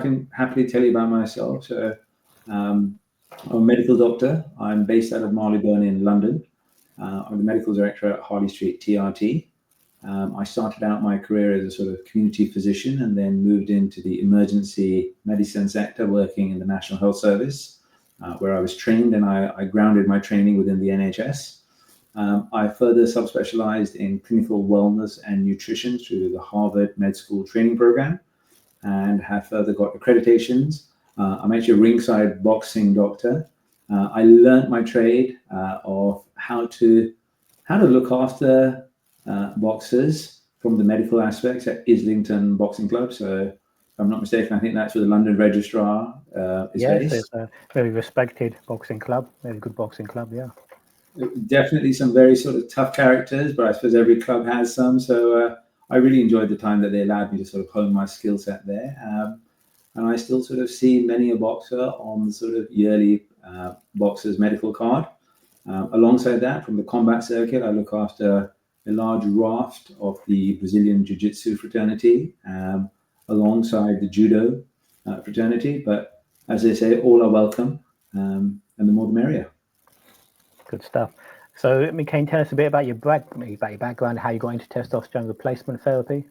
can happily tell you about myself. So I'm a medical doctor. I'm based out of Marylebone in London. I'm the medical director at Harley Street TRT. I started out my career as a sort of community physician and then moved into the emergency medicine sector, working in the National Health Service, where I was trained, and I grounded my training within the NHS. I further subspecialized in clinical wellness and nutrition through the Harvard Med School training program, and have further got accreditations. I'm actually a ringside boxing doctor. I learned my trade of how to look after boxers from the medical aspects at Islington Boxing Club. So if I'm not mistaken, I think that's where the London Registrar is based. Yes, it's a very respected boxing club, very good boxing club, yeah. Definitely some very sort of tough characters, but I suppose every club has some. So I really enjoyed the time that they allowed me to sort of hone my skill set there. And I still sort of see many a boxer on the sort of yearly boxer's medical card. Alongside that, from the combat circuit, I look after a large raft of the Brazilian Jiu-Jitsu fraternity, alongside the Judo fraternity. But as they say, all are welcome, and the more the merrier. Good stuff. So, can you tell us a bit about your background, how you got into testosterone replacement therapy?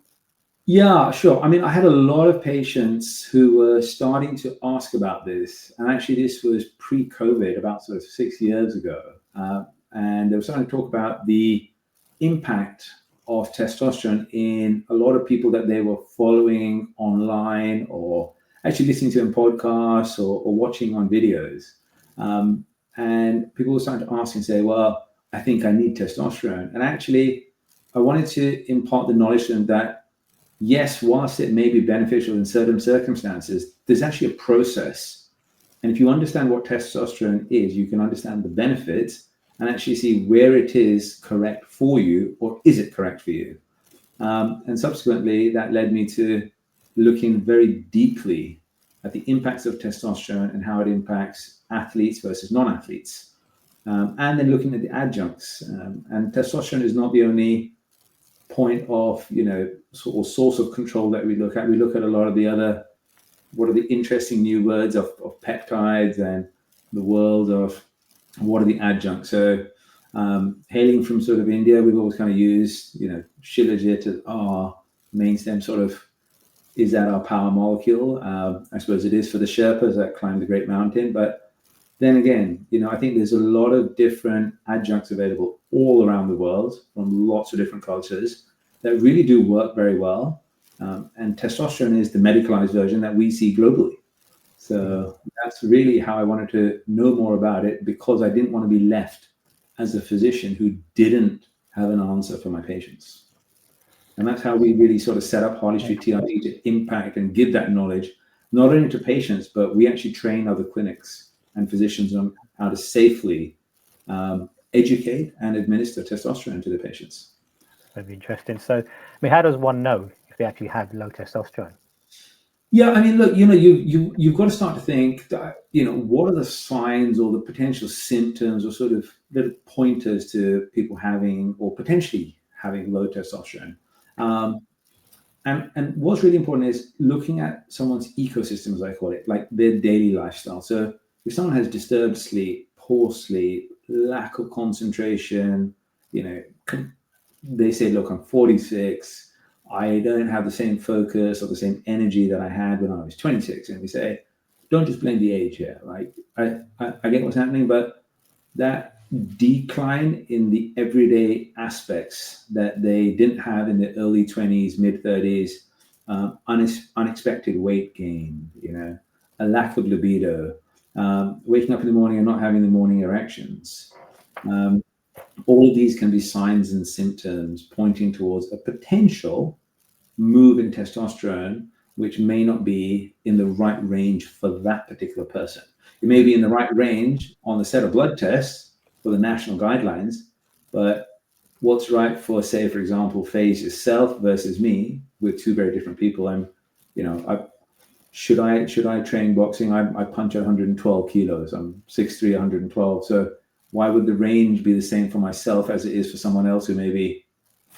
Yeah, sure. I mean, I had a lot of patients who were starting to ask about this. And actually, this was pre-COVID, about sort of 6 years ago. And they were starting to talk about the impact of testosterone in a lot of people that they were following online, or actually listening to in podcasts, or watching on videos. And people were starting to ask and say, well, I think I need testosterone. And actually, I wanted to impart the knowledge to them that, yes, whilst it may be beneficial in certain circumstances, there's actually a process. And if you understand what testosterone is, you can understand the benefits and actually see where it is correct for you, or is it correct for you? And subsequently, that led me to looking very deeply at the impacts of testosterone and how it impacts athletes versus non-athletes. And then looking at the adjuncts. And testosterone is not the only point of, sort of source of control that we look at. We look at a lot of the other, what are the interesting new words of peptides, and the world of what are the adjuncts. So hailing from sort of India, we've always kind of used, Shilajit as our main stem sort of, is that our power molecule? I suppose it is for the Sherpas that climb the Great Mountain. But then again, I think there's a lot of different adjuncts available all around the world from lots of different cultures that really do work very well. And testosterone is the medicalized version that we see globally. So that's really how I wanted to know more about it, because I didn't want to be left as a physician who didn't have an answer for my patients. And that's how we really sort of set up Harley Street TRT to impact and give that knowledge, not only to patients, but we actually train other clinics and physicians on how to safely educate and administer testosterone to the patients. Very interesting. So, how does one know if they actually have low testosterone? Yeah, I mean, look, you've got to start to think that, what are the signs or the potential symptoms or sort of little pointers to people having or potentially having low testosterone. And what's really important is looking at someone's ecosystem, as I call it, like their daily lifestyle. So if someone has disturbed sleep, poor sleep, lack of concentration, they say, look, I'm 46, I don't have the same focus or the same energy that I had when I was 26. And we say, don't just blame the age here, right? I get what's happening, but that decline in the everyday aspects that they didn't have in the early 20s, mid 30s, unexpected weight gain, a lack of libido, waking up in the morning and not having the morning erections. All of these can be signs and symptoms pointing towards a potential move in testosterone, which may not be in the right range for that particular person. It may be in the right range on the set of blood tests for the national guidelines, but what's right for, say, for example, Fayz yourself versus me, with two very different people. Should I train boxing? I punch at 112 kilos. I'm 6'3", 112. So why would the range be the same for myself as it is for someone else who may be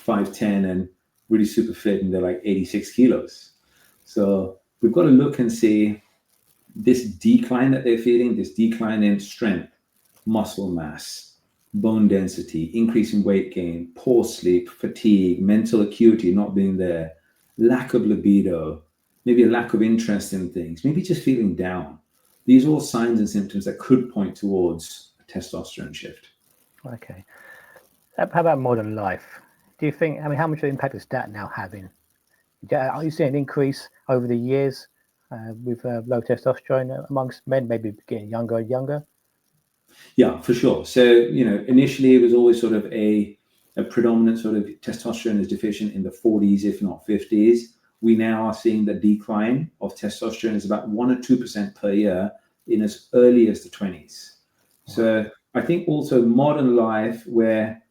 5'10" and really super fit and they're like 86 kilos? So we've got to look and see this decline that they're feeling, this decline in strength, muscle mass, bone density, increase in weight gain, poor sleep, fatigue, mental acuity not being there, lack of libido, maybe a lack of interest in things, maybe just feeling down. These are all signs and symptoms that could point towards a testosterone shift. Okay. How about modern life? Do you think, I mean, how much of an impact is that now having? Are you seeing an increase over the years with low testosterone amongst men, maybe getting younger and younger? Yeah, for sure. So, initially it was always sort of a predominant sort of testosterone is deficient in the 40s, if not 50s. We now are seeing the decline of testosterone is about 1 or 2% per year in as early as the 20s. So I think also modern life where,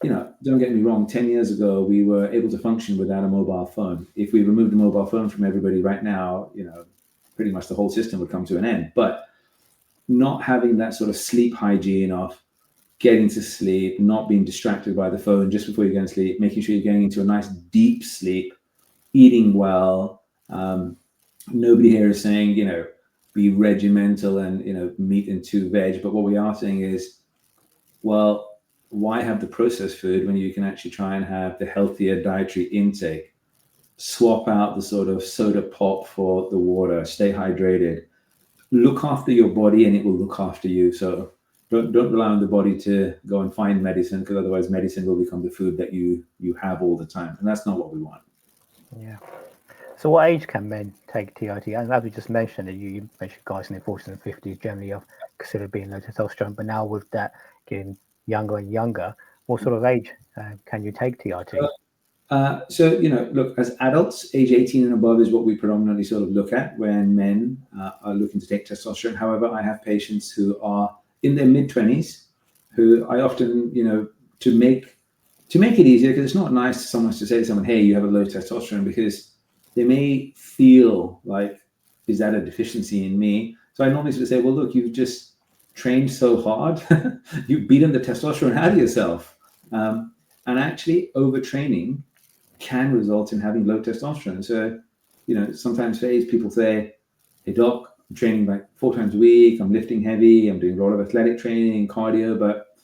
don't get me wrong, 10 years ago, we were able to function without a mobile phone. If we removed a mobile phone from everybody right now, pretty much the whole system would come to an end. But not having that sort of sleep hygiene of getting to sleep, not being distracted by the phone just before you go to sleep, making sure you're getting into a nice deep sleep, eating well. Nobody here is saying, be regimental and, meat and 2 veg. But what we are saying is, well, why have the processed food when you can actually try and have the healthier dietary intake? Swap out the sort of soda pop for the water, stay hydrated, look after your body and it will look after you. So don't rely on the body to go and find medicine, because otherwise medicine will become the food that you have all the time. And that's not what we want. Yeah. So what age can men take TRT? And as we just mentioned, you mentioned guys in their 40s and 50s generally are considered being low testosterone, but now with that getting younger and younger, what sort of age can you take TRT? So, look, as adults, age 18 and above is what we predominantly sort of look at when men are looking to take testosterone. However, I have patients who are in their mid-20s who I often, to make it easier, because it's not nice to say to someone, hey, you have a low testosterone, because they may feel like, is that a deficiency in me? So I normally sort of say, well, look, you've just trained so hard, you've beaten the testosterone out of yourself. And actually overtraining can result in having low testosterone. So, sometimes people say, hey doc, I'm training like 4 times a week, I'm lifting heavy, I'm doing a lot of athletic training, cardio, but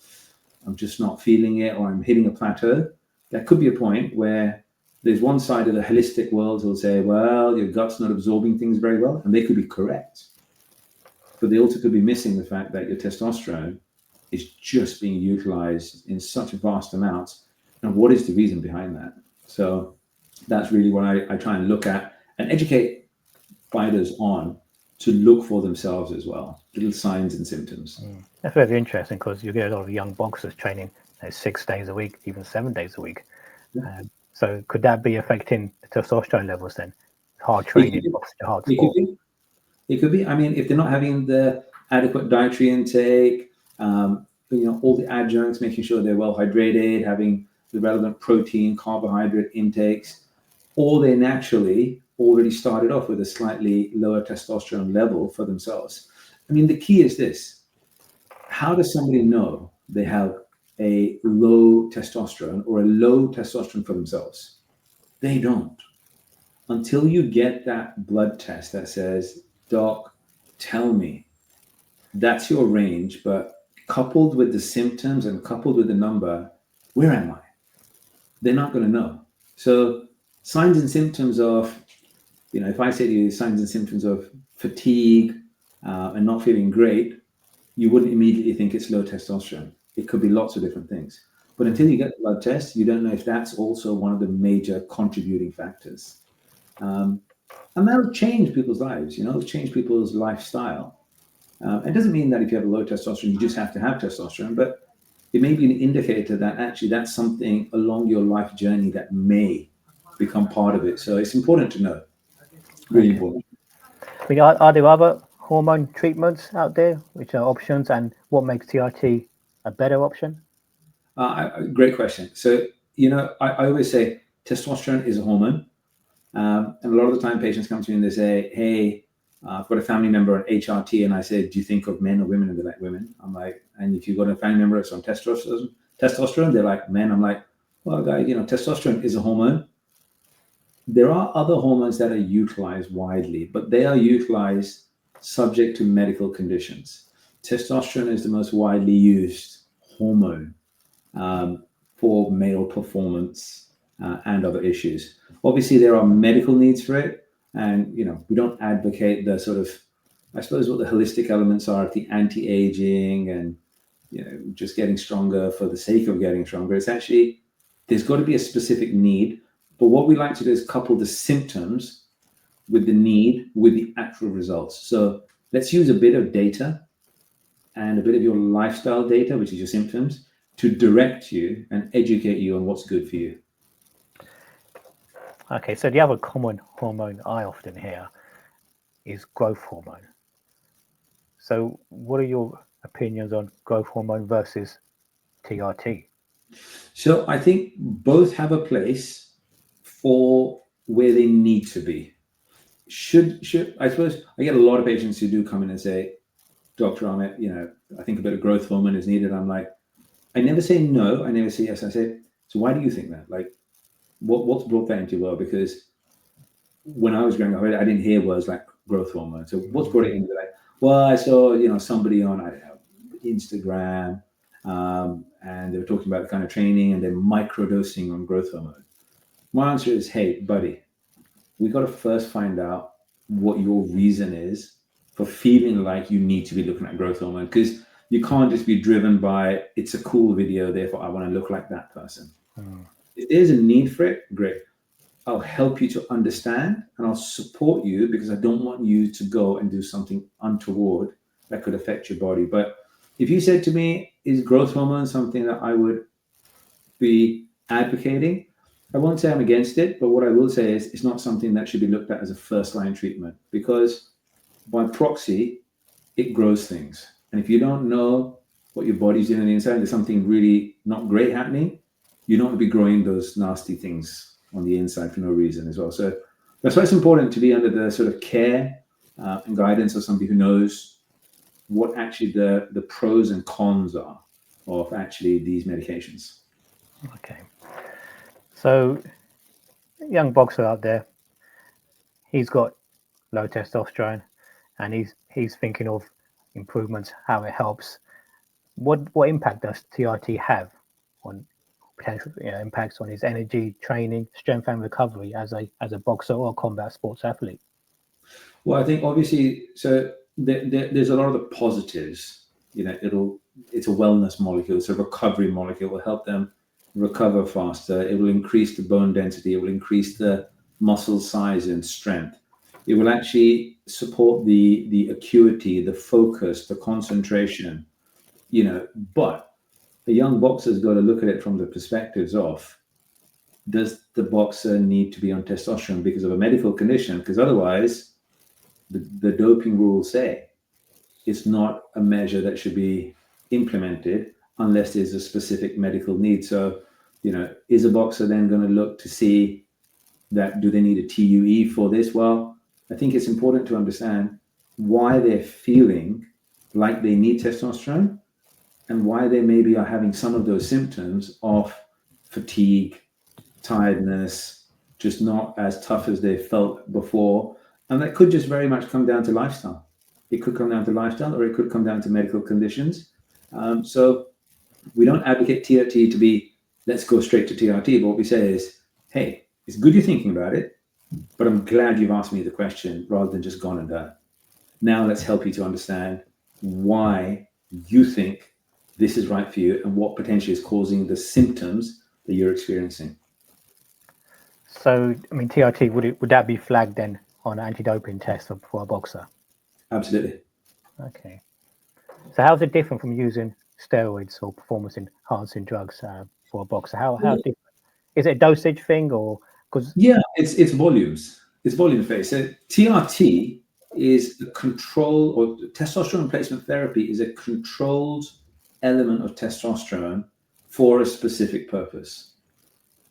I'm just not feeling it, or I'm hitting a plateau. That could be a point where there's one side of the holistic world who'll say, well, your gut's not absorbing things very well, and they could be correct. But they also could be missing the fact that your testosterone is just being utilized in such vast amounts. And what is the reason behind that? So that's really what I try and look at and educate fighters on, to look for themselves as well, little signs and symptoms. That's very interesting, because you get a lot of young boxers training 6 days a week, even 7 days a week. Yeah. So could that be affecting the testosterone levels then? Hard training, hard sport. It could be. I mean, if they're not having the adequate dietary intake, all the adjuncts, making sure they're well hydrated, having the relevant protein, carbohydrate intakes, or they naturally already started off with a slightly lower testosterone level for themselves. I mean, the key is this: how does somebody know they have a low testosterone or a low testosterone for themselves? They don't. Until you get that blood test that says, doc, tell me, that's your range, but coupled with the symptoms and coupled with the number, where am I? They're not going to know. So signs and symptoms of, if I say to you signs and symptoms of fatigue and not feeling great, you wouldn't immediately think it's low testosterone. It could be lots of different things. But until you get the blood test, you don't know if that's also one of the major contributing factors. And that'll change people's lives, it'll change people's lifestyle. It doesn't mean that if you have a low testosterone, you just have to have testosterone, but it may be an indicator that actually that's something along your life journey that may become part of it. So it's important to know. Really important. I mean, are there other hormone treatments out there which are options, and what makes TRT a better option? Great question. So, I always say testosterone is a hormone. And a lot of the time patients come to me and they say, hey, I've got a family member on HRT, and I say, do you think of men or women? And they're like, women. I'm like, and if you've got a family member that's on testosterone, they're like, men. I'm like, well, guys, testosterone is a hormone. There are other hormones that are utilized widely, but they are utilized subject to medical conditions. Testosterone is the most widely used hormone for male performance and other issues. Obviously, there are medical needs for it, and we don't advocate the sort of, I suppose, what the holistic elements are, the anti-aging and just getting stronger for the sake of getting stronger. It's actually, there's got to be a specific need. But what we like to do is couple the symptoms with the need with the actual results. So let's use a bit of data and a bit of your lifestyle data, which is your symptoms, to direct you and educate you on what's good for you. Okay, so the other common hormone I often hear is growth hormone. So what are your opinions on growth hormone versus TRT? So I think both have a place for where they need to be. Should I suppose I get a lot of patients who do come in and say, Dr. Amit, I think a bit of growth hormone is needed. I'm like, I never say no, I never say yes. I say, so why do you think that? Like, what's brought that into your world? Because when I was growing up, I didn't hear words like growth hormone. So what's brought it into that? Well, I saw, somebody on, I don't know, Instagram, and they were talking about the kind of training and they're microdosing on growth hormone. My answer is, hey, buddy, we got to first find out what your reason is for feeling like you need to be looking at growth hormone, because you can't just be driven by it's a cool video, therefore I want to look like that person. If there's a need for it, great. I'll help you to understand and I'll support you, because I don't want you to go and do something untoward that could affect your body. But if you said to me, is growth hormone something that I would be advocating? I won't say I'm against it, but what I will say is it's not something that should be looked at as a first-line treatment, because by proxy, it grows things. And if you don't know what your body's doing on the inside, there's something really not great happening, you don't want to be growing those nasty things on the inside for no reason as well. So that's why it's important to be under the sort of care and guidance of somebody who knows what actually the pros and cons are of actually these medications. Okay. So, a young boxer out there, he's got low testosterone and he's thinking of improvements, how it helps. What impact does TRT have on potential impacts on his energy, training, strength and recovery as a boxer or a combat sports athlete? Well, I think obviously, so there's a lot of the positives. It's a wellness molecule, it's a recovery molecule. It will help them recover faster. It will increase the bone density. It will increase the muscle size and strength. It will actually support the acuity, the focus, the concentration. But a young boxer's got to look at it from the perspectives of, does the boxer need to be on testosterone because of a medical condition? Because otherwise, the doping rules say it's not a measure that should be implemented unless there's a specific medical need. So, is a boxer then going to look to see that, do they need a TUE for this? Well, I think it's important to understand why they're feeling like they need testosterone and why they maybe are having some of those symptoms of fatigue, tiredness, just not as tough as they felt before. And that could just very much come down to lifestyle. It could come down to lifestyle, or it could come down to medical conditions. So we don't advocate TRT to be, let's go straight to TRT. But what we say is, hey, it's good you're thinking about it, but I'm glad you've asked me the question rather than just gone and done. Now let's help you to understand why you think this is right for you and what potentially is causing the symptoms that you're experiencing. So, I mean, TRT, would that be flagged then on an anti-doping test for a boxer? Absolutely. Okay. So how's it different from using steroids or performance-enhancing drugs for a boxer? How different? Is it a dosage thing or because? Yeah, it's volumes. It's volume phase. So TRT is a control, or testosterone replacement therapy is a controlled element of testosterone for a specific purpose.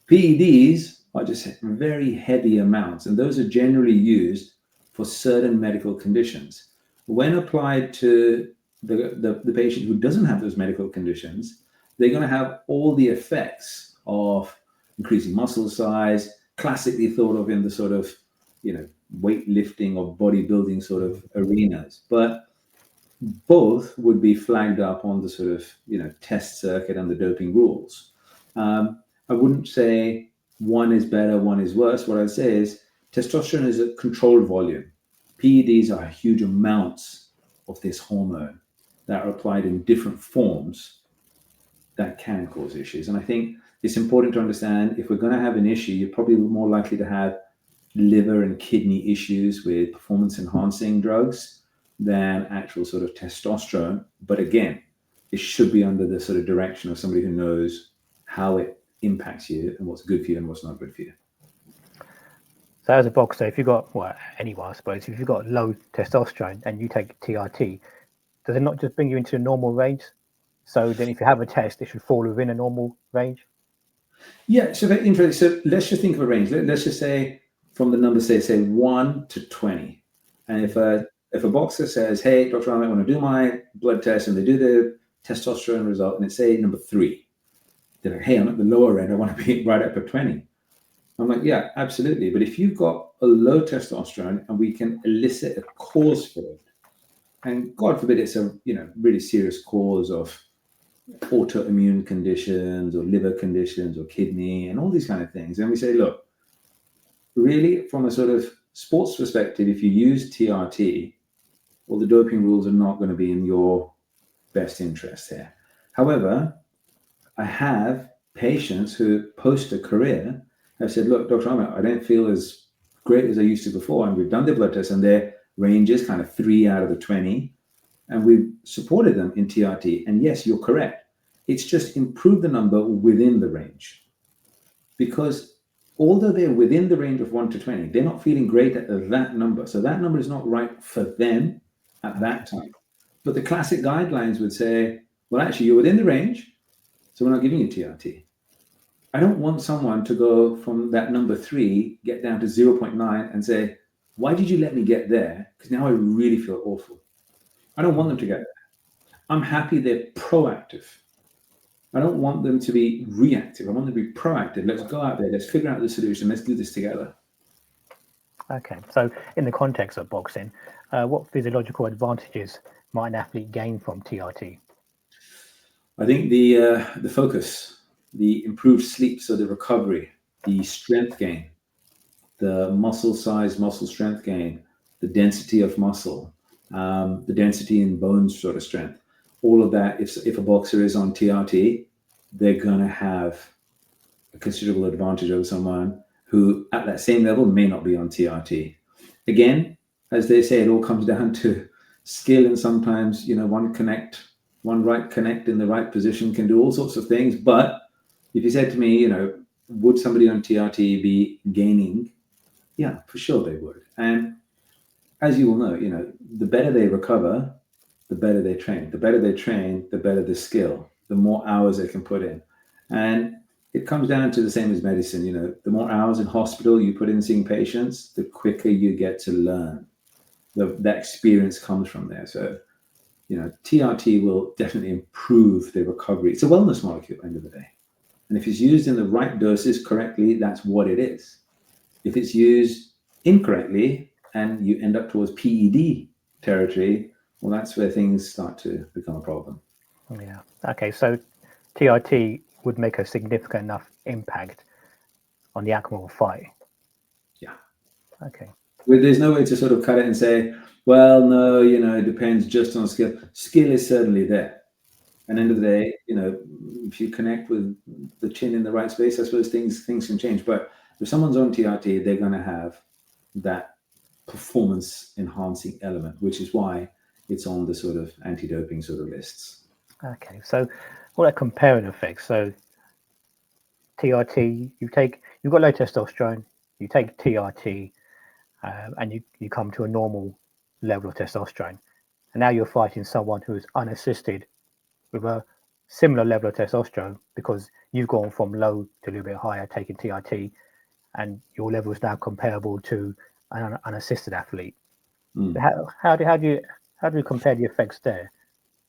PEDs are just very heavy amounts, and those are generally used for certain medical conditions. When applied to the patient who doesn't have those medical conditions, they're going to have all the effects of increasing muscle size, classically thought of in the sort of, weightlifting or bodybuilding sort of arenas. But both would be flagged up on the sort of, test circuit and the doping rules. I wouldn't say one is better, one is worse. What I'd say is testosterone is a controlled volume. PEDs are huge amounts of this hormone that are applied in different forms that can cause issues. And I think it's important to understand, if we're going to have an issue, you're probably more likely to have liver and kidney issues with performance enhancing drugs than actual sort of testosterone. But again, it should be under the sort of direction of somebody who knows how it impacts you and what's good for you and what's not good for you. So as a boxer, if you've got, well, anyone, I suppose, if you've got low testosterone and you take TRT, does it not just bring you into a normal range? So then if you have a test, it should fall within a normal range? Yeah, so very interesting. So let's just think of a range. Let's just say from the number, say 1 to 20. And if a boxer says, hey, Dr. Amit, I want to do my blood test, and they do the testosterone result, and it's say number 3, they're like, hey, I'm at the lower end, I want to be right up at 20. I'm like, yeah, absolutely. But if you've got a low testosterone and we can elicit a cause for it, and God forbid it's a really serious cause of autoimmune conditions or liver conditions or kidney and all these kind of things, and we say, look, really from a sort of sports perspective, if you use TRT, well, the doping rules are not going to be in your best interest here. However, I have patients who post a career have said, look, Dr. Amit, I don't feel as great as I used to before. And we've done the blood test and their range is kind of 3 out of the 20. And we've supported them in TRT. And yes, you're correct. It's just improved the number within the range. Because although they're within the range of 1 to 20, they're not feeling great at that number. So that number is not right for them at that time. But the classic guidelines would say, well, actually, you're within the range, so we're not giving you TRT. I don't want someone to go from that number 3, get down to 0.9 and say, why did you let me get there? Because now I really feel awful. I don't want them to get there. I'm happy they're proactive. I don't want them to be reactive. I want them to be proactive. Let's go out there. Let's figure out the solution. Let's do this together. Okay. So in the context of boxing, what physiological advantages might an athlete gain from TRT? I think the focus, the improved sleep, so the recovery, the strength gain, the muscle size, muscle strength gain, the density of muscle, the density in bones sort of strength, all of that. If a boxer is on TRT, they're going to have a considerable advantage over someone who at that same level may not be on TRT. Again, as they say, it all comes down to skill, and sometimes, one right connect in the right position can do all sorts of things. But if you said to me, would somebody on TRT be gaining? Yeah, for sure they would. And as you will know, the better they recover, the better they train. The better they train, the better the skill, the more hours they can put in. And it comes down to the same as medicine. The more hours in hospital you put in seeing patients, the quicker you get to learn. That experience comes from there. So, TRT will definitely improve the recovery. It's a wellness molecule at the end of the day. And if it's used in the right doses correctly, that's what it is. If it's used incorrectly and you end up towards PED territory, well, that's where things start to become a problem. Yeah. Okay. So TRT would make a significant enough impact on the outcome of a fight. Yeah. Okay. Well, there's no way to sort of cut it and say, well, no, it depends just on skill. Skill is certainly there. And end of the day, if you connect with the chin in the right space, I suppose things can change. But if someone's on TRT, they're going to have that performance enhancing element, which is why it's on the sort of anti-doping sort of lists. Okay. So what are comparing effects? So TRT, you've got low testosterone, you take TRT, and you come to a normal level of testosterone. And now you're fighting someone who is unassisted with a similar level of testosterone, because you've gone from low to a little bit higher taking TRT, and your level is now comparable to an unassisted athlete. How do you compare the effects there?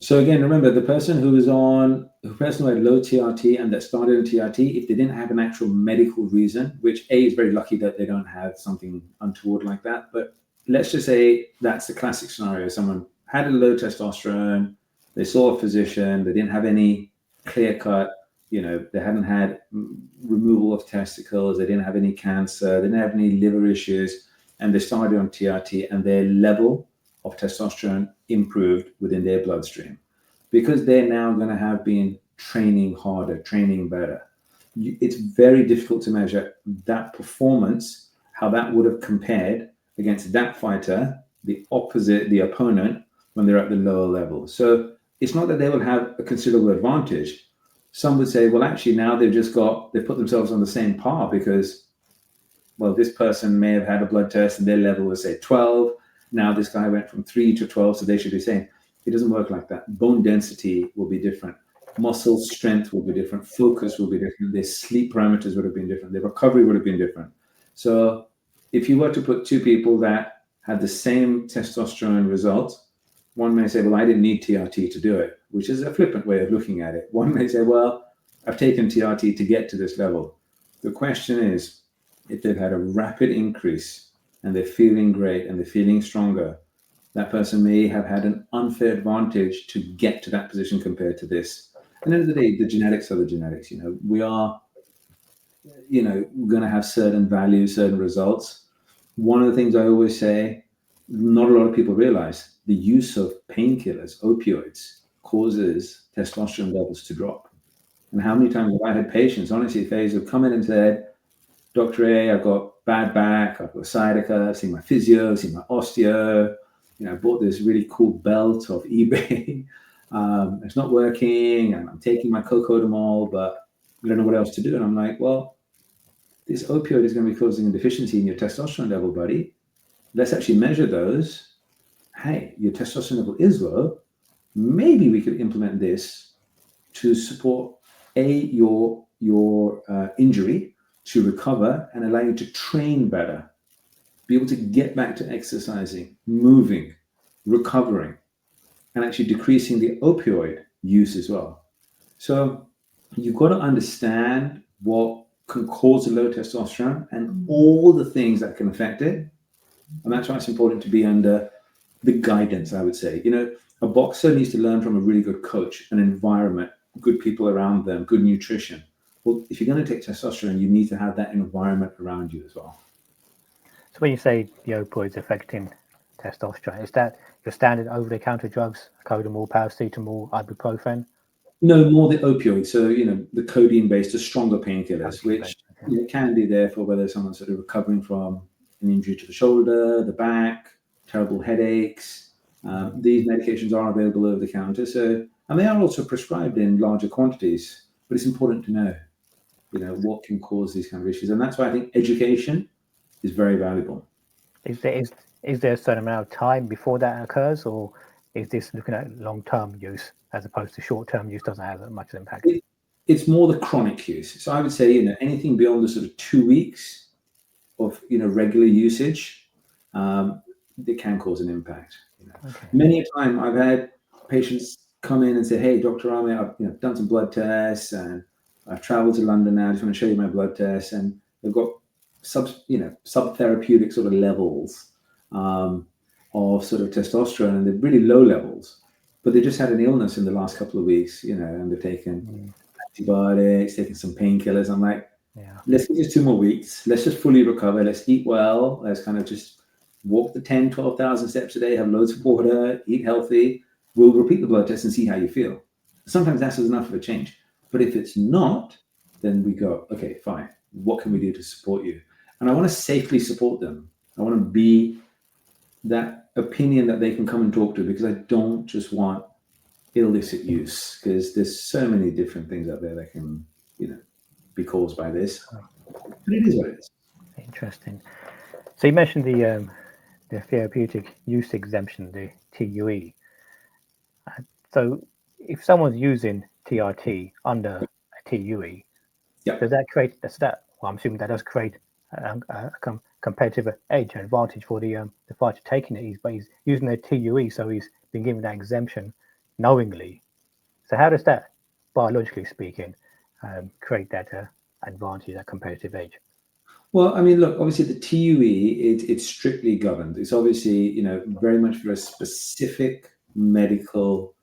So again, remember the person who had low TRT and that started on TRT, if they didn't have an actual medical reason, which A is very lucky that they don't have something untoward like that. But let's just say that's the classic scenario. Someone had a low testosterone, they saw a physician, they didn't have any clear cut, they hadn't had removal of testicles, they didn't have any cancer, they didn't have any liver issues, and they started on TRT and their level of testosterone improved within their bloodstream. Because they're now going to have been training harder, training better, it's very difficult to measure that performance, how that would have compared against that fighter, the opponent, when they're at the lower level. So it's not that they will have a considerable advantage. Some would say, well, actually, now they've put themselves on the same par because, well, this person may have had a blood test and their level was, say, 12. Now this guy went from 3 to 12, so they should be saying, it doesn't work like that. Bone density will be different. Muscle strength will be different. Focus will be different. Their sleep parameters would have been different. Their recovery would have been different. So if you were to put two people that had the same testosterone results, one may say, well, I didn't need TRT to do it, which is a flippant way of looking at it. One may say, well, I've taken TRT to get to this level. The question is, if they've had a rapid increase and they're feeling great and they're feeling stronger, that person may have had an unfair advantage to get to that position compared to this. At the end of the day, the genetics are the genetics. We are, going to have certain values, certain results. One of the things I always say, not a lot of people realize, the use of painkillers, opioids, causes testosterone levels to drop. And how many times have I had patients, honestly, Fayz, have come in and said, Dr. A, I've got bad back, I've got sciatica, I've seen my physio, I've seen my osteo, I bought this really cool belt off eBay. It's not working, and I'm taking my cocodamol, but I don't know what else to do. And I'm like, well, this opioid is going to be causing a deficiency in your testosterone level, buddy. Let's actually measure those. Hey, your testosterone level is low. Maybe we could implement this to support your injury, to recover and allow you to train better, be able to get back to exercising, moving, recovering, and actually decreasing the opioid use as well. So you've got to understand what can cause a low testosterone and all the things that can affect it. And that's why it's important to be under the guidance, I would say. A boxer needs to learn from a really good coach, an environment, good people around them, good nutrition. Well, if you're going to take testosterone, you need to have that environment around you as well. So when you say the opioids affecting testosterone, is that your standard over-the-counter drugs, codamol, paracetamol, ibuprofen? No, more the opioids. So, the codeine-based, the stronger painkillers, which can be there for whether someone's sort of recovering from an injury to the shoulder, the back, terrible headaches. These medications are available over the counter. So, and they are also prescribed in larger quantities. But it's important to know, what can cause these kind of issues. And that's why I think education is very valuable. Is there a certain amount of time before that occurs, or is this looking at long-term use as opposed to short-term use doesn't have much impact? It's more the chronic use. So I would say, anything beyond the sort of 2 weeks of, regular usage, it can cause an impact. Okay. Many a time I've had patients come in and say, hey, Dr. Amit, I've done some blood tests and I've traveled to London now. I just want to show you my blood tests. And they've got sub-therapeutic sort of levels of sort of testosterone, and they're really low levels, but they just had an illness in the last couple of weeks, and they're taking antibiotics, taking some painkillers. I'm like, let's give this 2 more weeks. Let's just fully recover. Let's eat well. Let's kind of just walk the 10, 12,000 steps a day, have loads of water, eat healthy. We'll repeat the blood test and see how you feel. Sometimes that's enough of a change. But if it's not, then we go, okay, fine. What can we do to support you? And I want to safely support them. I want to be that opinion that they can come and talk to, because I don't just want illicit use, because there's so many different things out there that can, be caused by this. But it is what it is. Interesting. So you mentioned the Therapeutic Use Exemption, the TUE. So if someone's using TRT under a TUE, does that create well, I'm assuming that does create a competitive edge, an advantage for the fighter taking it, but he's using a TUE, so he's been given that exemption knowingly. So how does that, biologically speaking, create that advantage, that competitive edge? Well, I mean, look, obviously the TUE, it's strictly governed. It's obviously, very much for a specific medical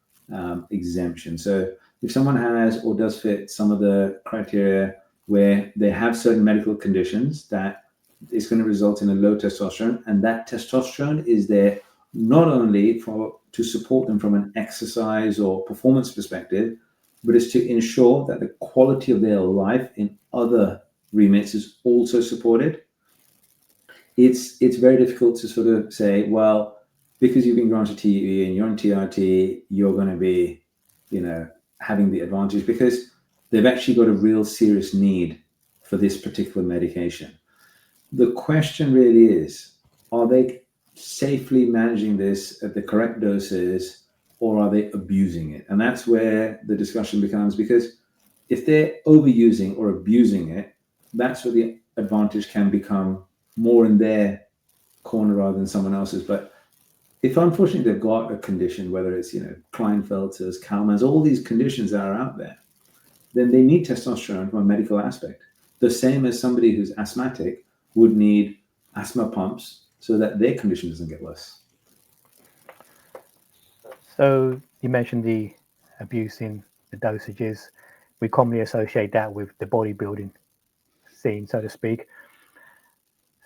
exemption. So if someone has or does fit some of the criteria where they have certain medical conditions, that is going to result in a low testosterone, and that testosterone is there not only to support them from an exercise or performance perspective, but is to ensure that the quality of their life in other remits is also supported. It's very difficult to sort of say, well, because you've been granted TUE and you're on TRT, you're going to be, having the advantage, because they've actually got a real serious need for this particular medication. The question really is, are they safely managing this at the correct doses, or are they abusing it? And that's where the discussion becomes, because if they're overusing or abusing it, that's where the advantage can become more in their corner rather than someone else's. But if unfortunately they've got a condition, whether it's, Klinefelter's, Kalman's, all these conditions that are out there, then they need testosterone from a medical aspect. The same as somebody who's asthmatic would need asthma pumps so that their condition doesn't get worse. So you mentioned the abuse in the dosages. We commonly associate that with the bodybuilding scene, so to speak.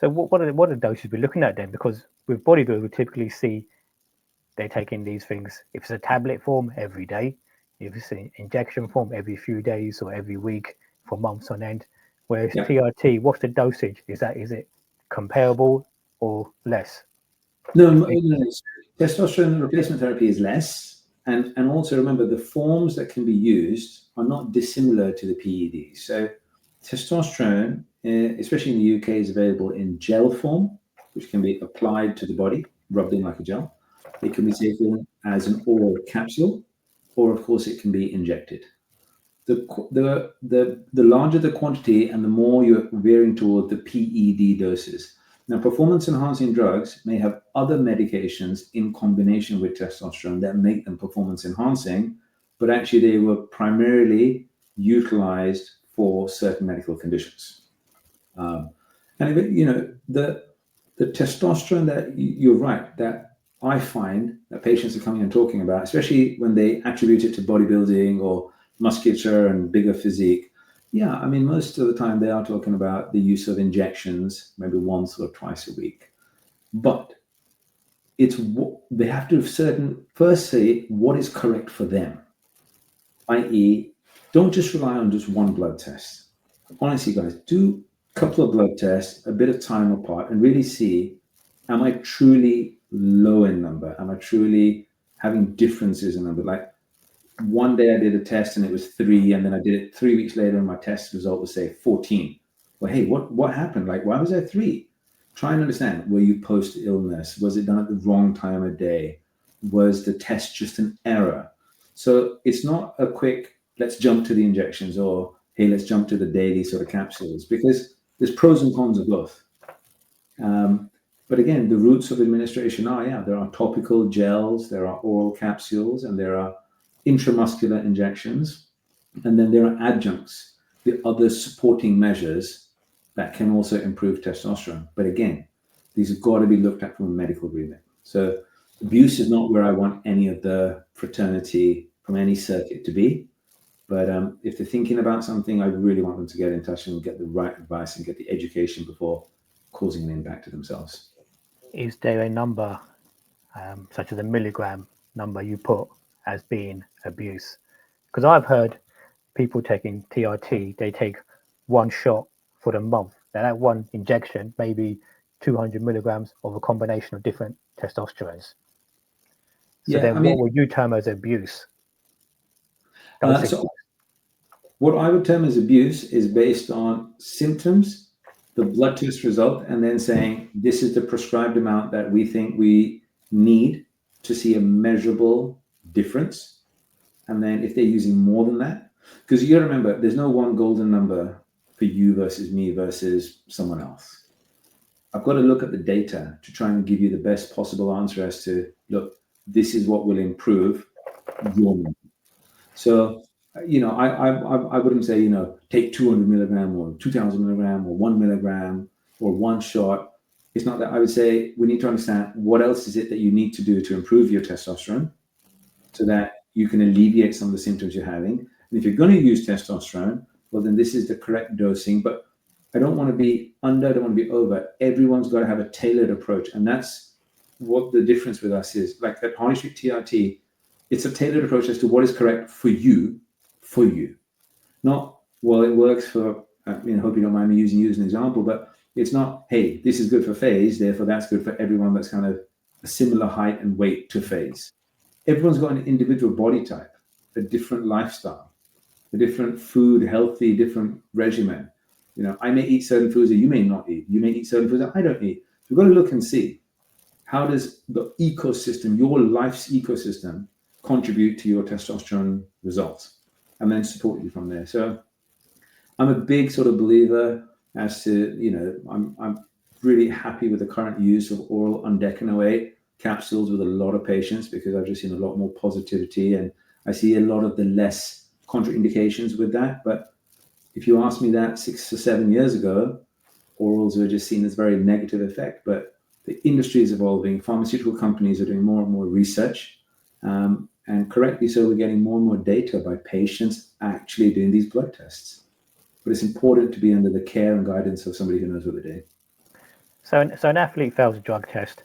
So what are the doses we're looking at then? Because with bodybuilders, we typically see they're taking these things. If it's a tablet form, every day. If it's an injection form, every few days or every week for months on end. Whereas TRT, what's the dosage? Is it comparable or less? No. Testosterone replacement therapy is less. And also remember, the forms that can be used are not dissimilar to the PEDs. So testosterone, especially in the UK, is available in gel form, which can be applied to the body, rubbed in like a gel. It can be taken as an oral capsule, or of course it can be injected. The larger the quantity and the more you're veering toward the PED doses. Now, performance-enhancing drugs may have other medications in combination with testosterone that make them performance-enhancing, but actually they were primarily utilized for certain medical conditions. And the testosterone that you're right, that I find that patients are coming and talking about, especially when they attribute it to bodybuilding or musculature and bigger physique. Yeah, I mean, most of the time they are talking about the use of injections, maybe once or twice a week. But they have to first say what is correct for them, i.e., don't just rely on just one blood test. Honestly, guys, do a couple of blood tests, a bit of time apart, and really see, am I truly low in number? Am I truly having differences in number? Like, one day I did a test and it was 3, and then I did it 3 weeks later and my test result was, say, 14. Well, hey, what happened? Like, why was there 3? Try and understand. Were you post-illness? Was it done at the wrong time of day? Was the test just an error? So it's not a quick, let's jump to the injections, or, hey, let's jump to the daily sort of capsules, because there's pros and cons of both. But again, the routes of administration are, there are topical gels, there are oral capsules, and there are intramuscular injections, and then there are adjuncts, the other supporting measures that can also improve testosterone. But again, these have got to be looked at from a medical remit. So abuse is not where I want any of the fraternity from any circuit to be. But if they're thinking about something, I really want them to get in touch and get the right advice and get the education before causing an impact to themselves. Is there a number, such as a milligram number, you put as being abuse? Because I've heard people taking TRT, they take one shot for the month. Now that one injection may be 200 milligrams of a combination of different testosterones. So what would you term as abuse? So what I would term as abuse is based on symptoms, the blood test result, and then saying this is the prescribed amount that we think we need to see a measurable difference. And then if they're using more than that, because you got to remember, there's no one golden number for you versus me versus someone else. I've got to look at the data to try and give you the best possible answer as to, look, this is what will improve your number. So, I wouldn't say, take 200 milligram or 2000 milligram or 1 milligram or one shot. It's not that. I would say we need to understand what else is it that you need to do to improve your testosterone so that you can alleviate some of the symptoms you're having. And if you're going to use testosterone, well, then this is the correct dosing. But I don't want to be under, I don't want to be over. Everyone's got to have a tailored approach. And that's what the difference with us is. Like at Harley Street TRT, it's a tailored approach as to what is correct for you. Not, well, it works for, hope you don't mind me using you as an example, but it's not, hey, this is good for Fayz, therefore that's good for everyone that's kind of a similar height and weight to Fayz. Everyone's got an individual body type, a different lifestyle, a different food, healthy, different regimen. I may eat certain foods that you may not eat. You may eat certain foods that I don't eat. So we've got to look and see, how does the ecosystem, your life's ecosystem, contribute to your testosterone results, and then support you from there. So I'm a big sort of believer as to, I'm really happy with the current use of oral undecanoate capsules with a lot of patients, because I've just seen a lot more positivity, and I see a lot of the less contraindications with that. But if you asked me that 6 or 7 years ago, orals were just seen as a very negative effect. But the industry is evolving. Pharmaceutical companies are doing more and more research. And correctly so, we're getting more and more data by patients actually doing these blood tests. But it's important to be under the care and guidance of somebody who knows what they're doing. So an athlete fails a drug test,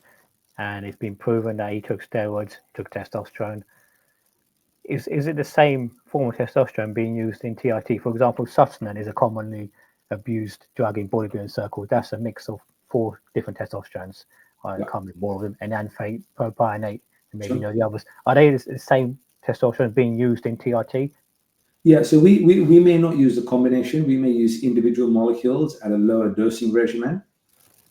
and it's been proven that he took steroids, took testosterone. Is it the same form of testosterone being used in TRT? For example, Sustanon is a commonly abused drug in bodybuilding circles. That's a mix of 4 different testosterones. I can't remember more of them, enanthate, propionate, and maybe the others. Are they the same testosterone being used in TRT? Yeah, so we may not use the combination. We may use individual molecules at a lower dosing regimen,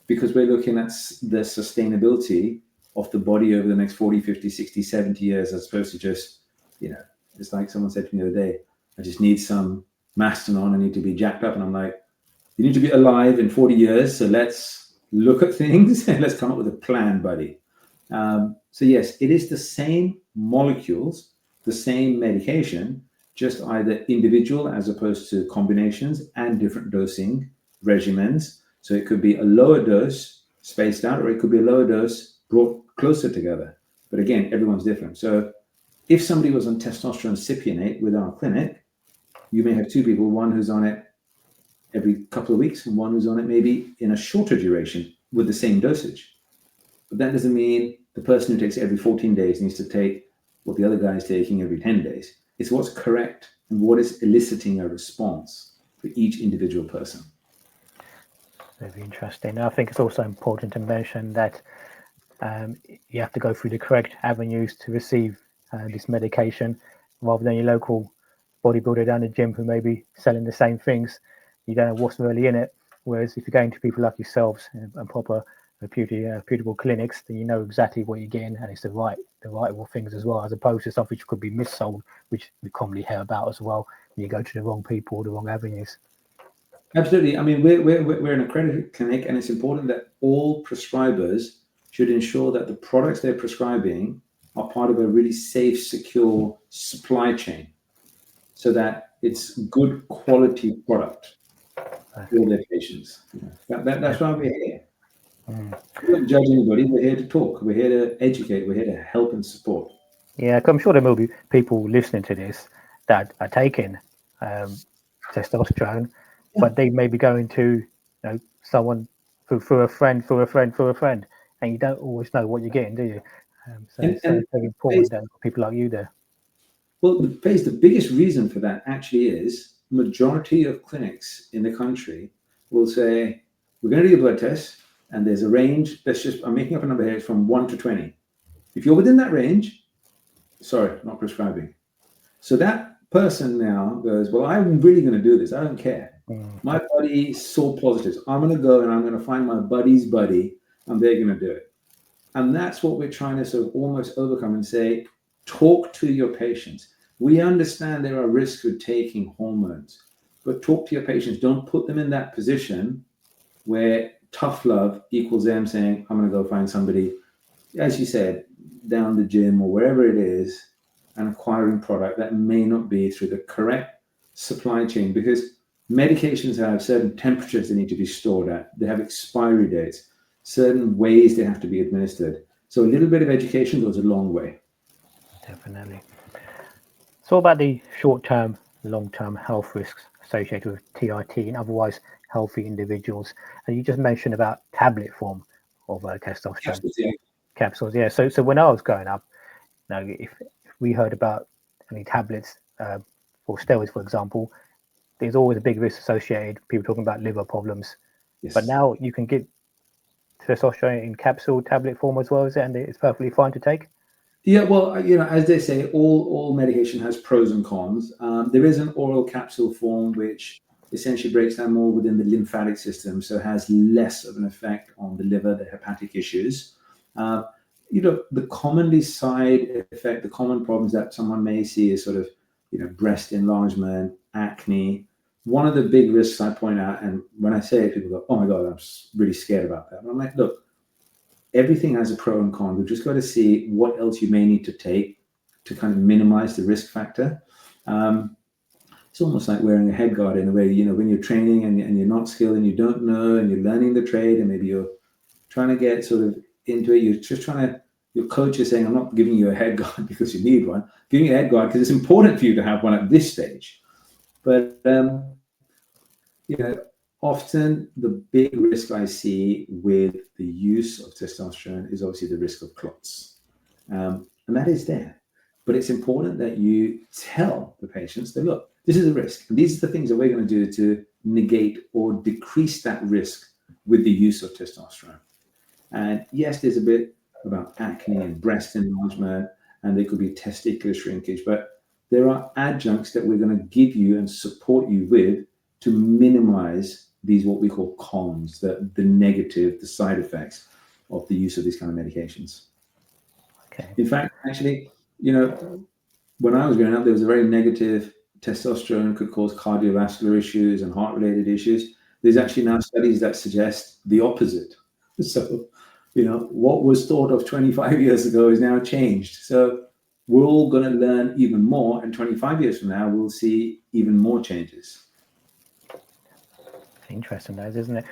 because we're looking at the sustainability of the body over the next 40, 50, 60, 70 years, as opposed to just, it's like someone said to me the other day, I just need some Mastinon, I need to be jacked up. And I'm like, you need to be alive in 40 years. So let's look at things and let's come up with a plan, buddy. So yes, it is the same molecules, the same medication, just either individual as opposed to combinations and different dosing regimens. So it could be a lower dose spaced out, or it could be a lower dose brought closer together. But again, everyone's different. So if somebody was on testosterone cypionate with our clinic, you may have 2 people, one who's on it every couple of weeks and one who's on it maybe in a shorter duration with the same dosage. But that doesn't mean the person who takes it every 14 days needs to take what the other guy is taking every 10 days. It's what's correct and what is eliciting a response for each individual person. Very interesting. I think it's also important to mention that you have to go through the correct avenues to receive this medication, rather than your local bodybuilder down the gym who may be selling the same things. You don't know what's really in it. Whereas if you're going to people like yourselves and proper reputable clinics, then you know exactly what you're getting, and it's the rightable things as well, as opposed to something which could be missold, which we commonly hear about as well. You go to the wrong people, the wrong avenues. Absolutely. I mean, we're an accredited clinic, and it's important that all prescribers should ensure that the products they're prescribing are part of a really safe, secure supply chain, so that it's good quality product for their patients. That's why we're here. We don't judge anybody. We're here to talk. We're here to educate. We're here to help and support. Yeah, I'm sure there will be people listening to this that are taking testosterone, but they may be going to someone through a friend, and you don't always know what you're getting, do you? So it's very important that people like you there. Well, the biggest reason for that actually is majority of clinics in the country will say, we're going to do a blood test, and there's a range. I'm making up a number here, it's from 1 to 20. If you're within that range, sorry, not prescribing. So that person now goes, well, I'm really going to do this. I don't care. My buddy saw positives. I'm going to go and I'm going to find my buddy's buddy, and they're going to do it. And that's what we're trying to sort of almost overcome and say, talk to your patients. We understand there are risks with taking hormones, but talk to your patients. Don't put them in that position where tough love equals them saying, I'm going to go find somebody, as you said, down the gym or wherever it is, and acquiring product that may not be through the correct supply chain, because medications have certain temperatures they need to be stored at. They have expiry dates, certain ways they have to be administered. So a little bit of education goes a long way. Definitely. So about the short-term, long-term health risks associated with TRT and otherwise healthy individuals. And you just mentioned about tablet form of testosterone capsules. Yeah. So when I was growing up, if we heard about any tablets for steroids, for example, there's always a big risk associated. People talking about liver problems. Yes. But now you can get testosterone in capsule tablet form as well, is it? And it's perfectly fine to take. Yeah, well, as they say, all medication has pros and cons. There is an oral capsule form which essentially breaks down more within the lymphatic system, so has less of an effect on the liver, the hepatic issues. The commonly side effect, the common problems that someone may see is sort of, breast enlargement, acne. One of the big risks I point out, and when I say it, people go, "Oh my God, I'm really scared about that." And I'm like, look, everything has a pro and con. We've just got to see what else you may need to take to kind of minimize the risk factor. It's almost like wearing a head guard in a way, when you're training and you're not skilled and you don't know and you're learning the trade and maybe you're trying to get sort of into it. You're just your coach is saying, "I'm not giving you a head guard because you need one. I'm giving you a head guard because it's important for you to have one at this stage." But, often the big risk I see with the use of testosterone is obviously the risk of clots. And that is there. But it's important that you tell the patients that, look, this is a risk. And these are the things that we're going to do to negate or decrease that risk with the use of testosterone. And yes, there's a bit about acne and breast enlargement, and there could be testicular shrinkage, but there are adjuncts that we're going to give you and support you with to minimize these, what we call cons, the negative, the side effects of the use of these kind of medications. Okay. In fact, actually, when I was growing up, there was a very negative testosterone could cause cardiovascular issues and heart-related issues. There's actually now studies that suggest the opposite. So, what was thought of 25 years ago is now changed. So we're all going to learn even more, and 25 years from now, we'll see even more changes. Interesting, those, isn't it?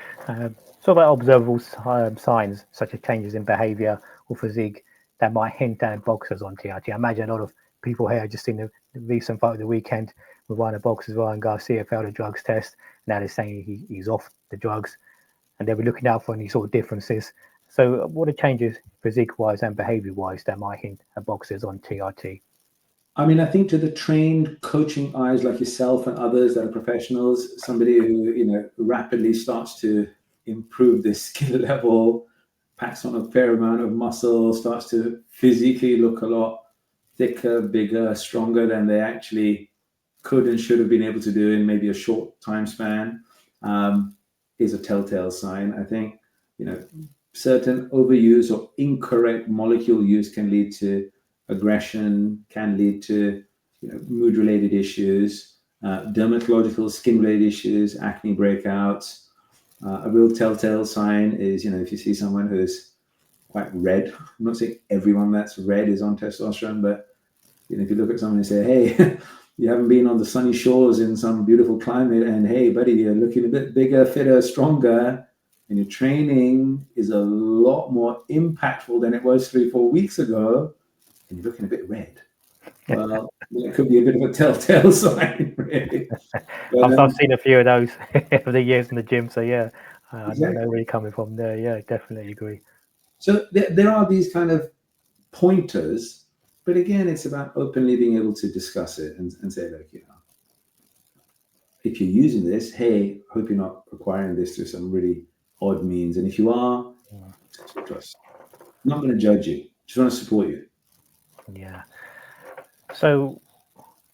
So about observable signs such as changes in behaviour or physique that might hint at boxers on TRT. I imagine a lot of people here just seen the recent fight of the weekend with one of the boxers, Ryan Garcia, failed a drugs test. Now they're saying he's off the drugs, and they'll be looking out for any sort of differences. So what are changes physique-wise and behaviour-wise that might hint at boxers on TRT? I mean, I think to the trained coaching eyes like yourself and others that are professionals, somebody who, rapidly starts to improve their skill level, packs on a fair amount of muscle, starts to physically look a lot thicker, bigger, stronger than they actually could and should have been able to do in maybe a short time span, is a telltale sign. I think, certain overuse or incorrect molecule use can lead to aggression, can lead to mood-related issues, dermatological skin-related issues, acne breakouts. A real telltale sign is, if you see someone who's quite red. I'm not saying everyone that's red is on testosterone, but if you look at someone and say, "Hey, you haven't been on the sunny shores in some beautiful climate, and hey, buddy, you're looking a bit bigger, fitter, stronger, and your training is a lot more impactful than it was 3-4 weeks ago, and you're looking a bit red." Well, it could be a bit of a telltale sign, really. But, I've seen a few of those over the years in the gym, so yeah, exactly. I know where you're coming from there. Yeah, definitely agree. So there are these kind of pointers, but again, it's about openly being able to discuss it and say, look, if you're using this, hey, hope you're not acquiring this through some really odd means. And if you are, talk to us. I'm not going to judge you. Just want to support you. Yeah. So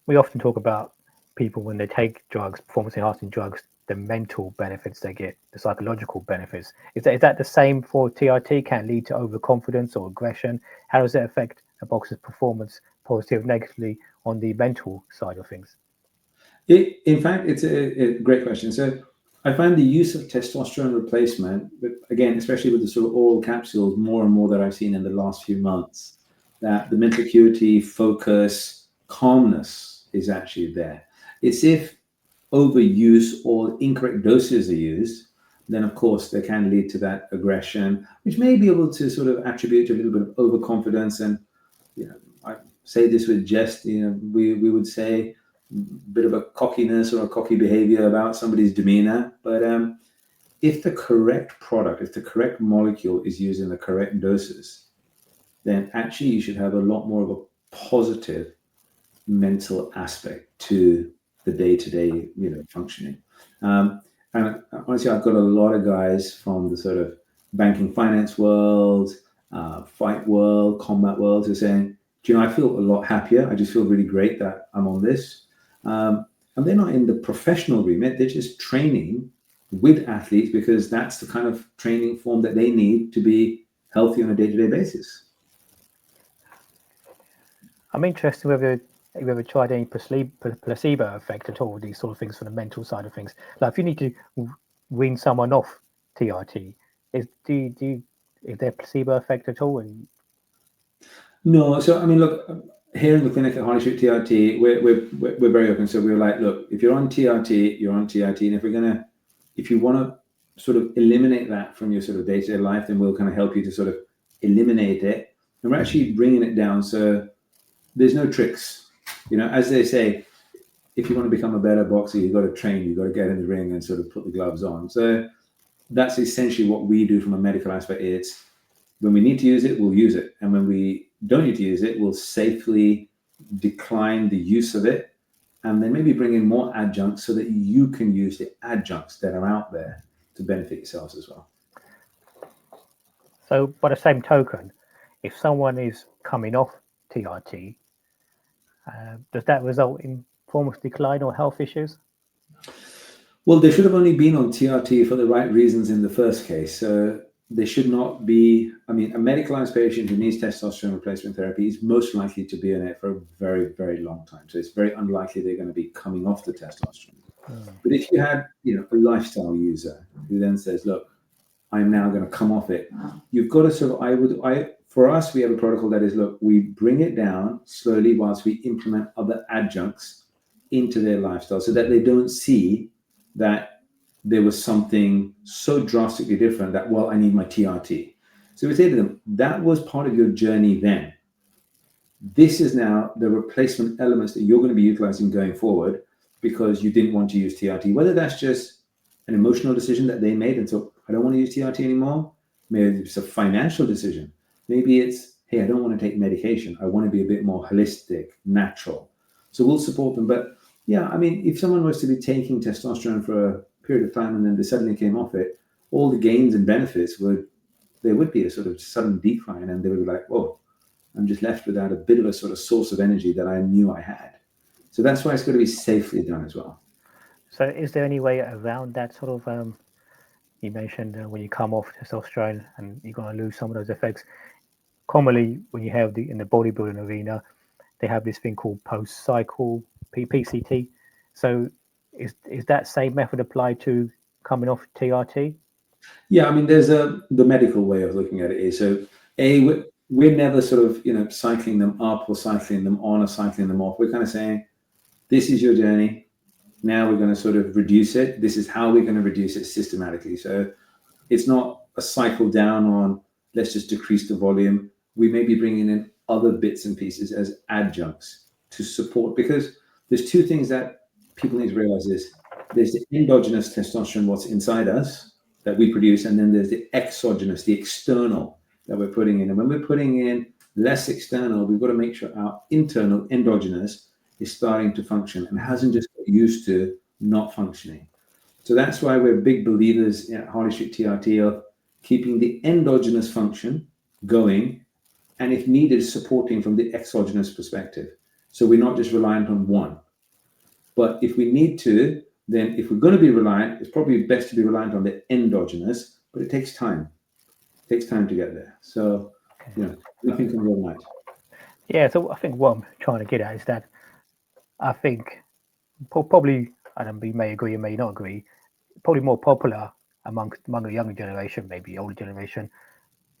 we often talk about people when they take drugs, performance-enhancing drugs, the mental benefits they get, the psychological benefits. Is that the same for TRT? Can it lead to overconfidence or aggression? How does it affect a boxer's performance, positive, negatively, on the mental side of things? In fact, it's a great question. So I find the use of testosterone replacement, but again, especially with the sort of oral capsules, more and more that I've seen in the last few months, that the mental acuity, focus, calmness is actually there. It's if overuse or incorrect doses are used, then of course they can lead to that aggression, which may be able to sort of attribute to a little bit of overconfidence. And I say this with jest. We would say a bit of a cockiness or a cocky behavior about somebody's demeanor. But if the correct product, if the correct molecule is used in the correct doses, then actually you should have a lot more of a positive mental aspect to the day-to-day functioning. And honestly, I've got a lot of guys from the sort of banking finance world, fight world, combat world who are saying, I feel a lot happier. I just feel really great that I'm on this. And they're not in the professional remit. They're just training with athletes because that's the kind of training form that they need to be healthy on a day-to-day basis. I'm interested whether you've ever tried any placebo effect at all, these sort of things for the mental side of things. Like if you need to wean someone off TRT, is there placebo effect at all? No, so I mean, look, here in the clinic at Harley Street TRT, we're very open. So we're like, look, if you're on TRT, you're on TRT, and if you want to sort of eliminate that from your sort of day-to-day life, then we'll kind of help you to sort of eliminate it. And we're actually bringing it down. So there's no tricks. As they say, if you want to become a better boxer, you've got to train, you've got to get in the ring and sort of put the gloves on. So that's essentially what we do from a medical aspect. It's when we need to use it, we'll use it. And when we don't need to use it, we'll safely decline the use of it and then maybe bring in more adjuncts so that you can use the adjuncts that are out there to benefit yourselves as well. So by the same token, if someone is coming off TRT, does that result in performance decline or health issues? Well, they should have only been on TRT for the right reasons in the first case. So they should not be, a medicalized patient who needs testosterone replacement therapy is most likely to be on it for a very, very long time. So it's very unlikely they're going to be coming off the testosterone. But if you had, a lifestyle user who then says, look, I'm now going to come off it, you've got to sort of, for us, we have a protocol that is, look, we bring it down slowly whilst we implement other adjuncts into their lifestyle so that they don't see that there was something so drastically different that, well, I need my TRT. So we say to them, that was part of your journey then. This is now the replacement elements that you're going to be utilizing going forward because you didn't want to use TRT, whether that's just an emotional decision that they made and so I don't want to use TRT anymore. Maybe it's a financial decision. Maybe it's, hey, I don't want to take medication. I want to be a bit more holistic, natural. So we'll support them. But yeah, if someone was to be taking testosterone for a period of time and then they suddenly came off it, all the gains and benefits there would be a sort of sudden decline and they would be like, whoa, I'm just left without a bit of a sort of source of energy that I knew I had. So that's why it's got to be safely done as well. So is there any way around that sort of, you mentioned when you come off testosterone and you're going to lose some of those effects? Commonly, when you have in the bodybuilding arena, they have this thing called post-cycle PCT. So is that same method applied to coming off TRT? Yeah, there's the medical way of looking at it is, so we're never sort of, cycling them up or cycling them on or cycling them off. We're kind of saying, this is your journey. Now we're going to sort of reduce it. This is how we're going to reduce it systematically. So it's not a cycle down on, let's just decrease the volume. We may be bringing in other bits and pieces as adjuncts to support, because there's two things that people need to realize is there's the endogenous testosterone, what's inside us that we produce, and then there's the exogenous, the external that we're putting in. And when we're putting in less external, we've got to make sure our internal endogenous is starting to function and hasn't just got used to not functioning. So that's why we're big believers at Harley Street TRT of keeping the endogenous function going, and if needed, supporting from the exogenous perspective. So we're not just reliant on one. But if we need to, then if we're going to be reliant, it's probably best to be reliant on the endogenous, but it takes time. It takes time to get there. So, nothing can go overnight. Yeah, so I think what I'm trying to get at is that I think probably, and you may agree, you may not agree, probably more popular among the younger generation, maybe older generation,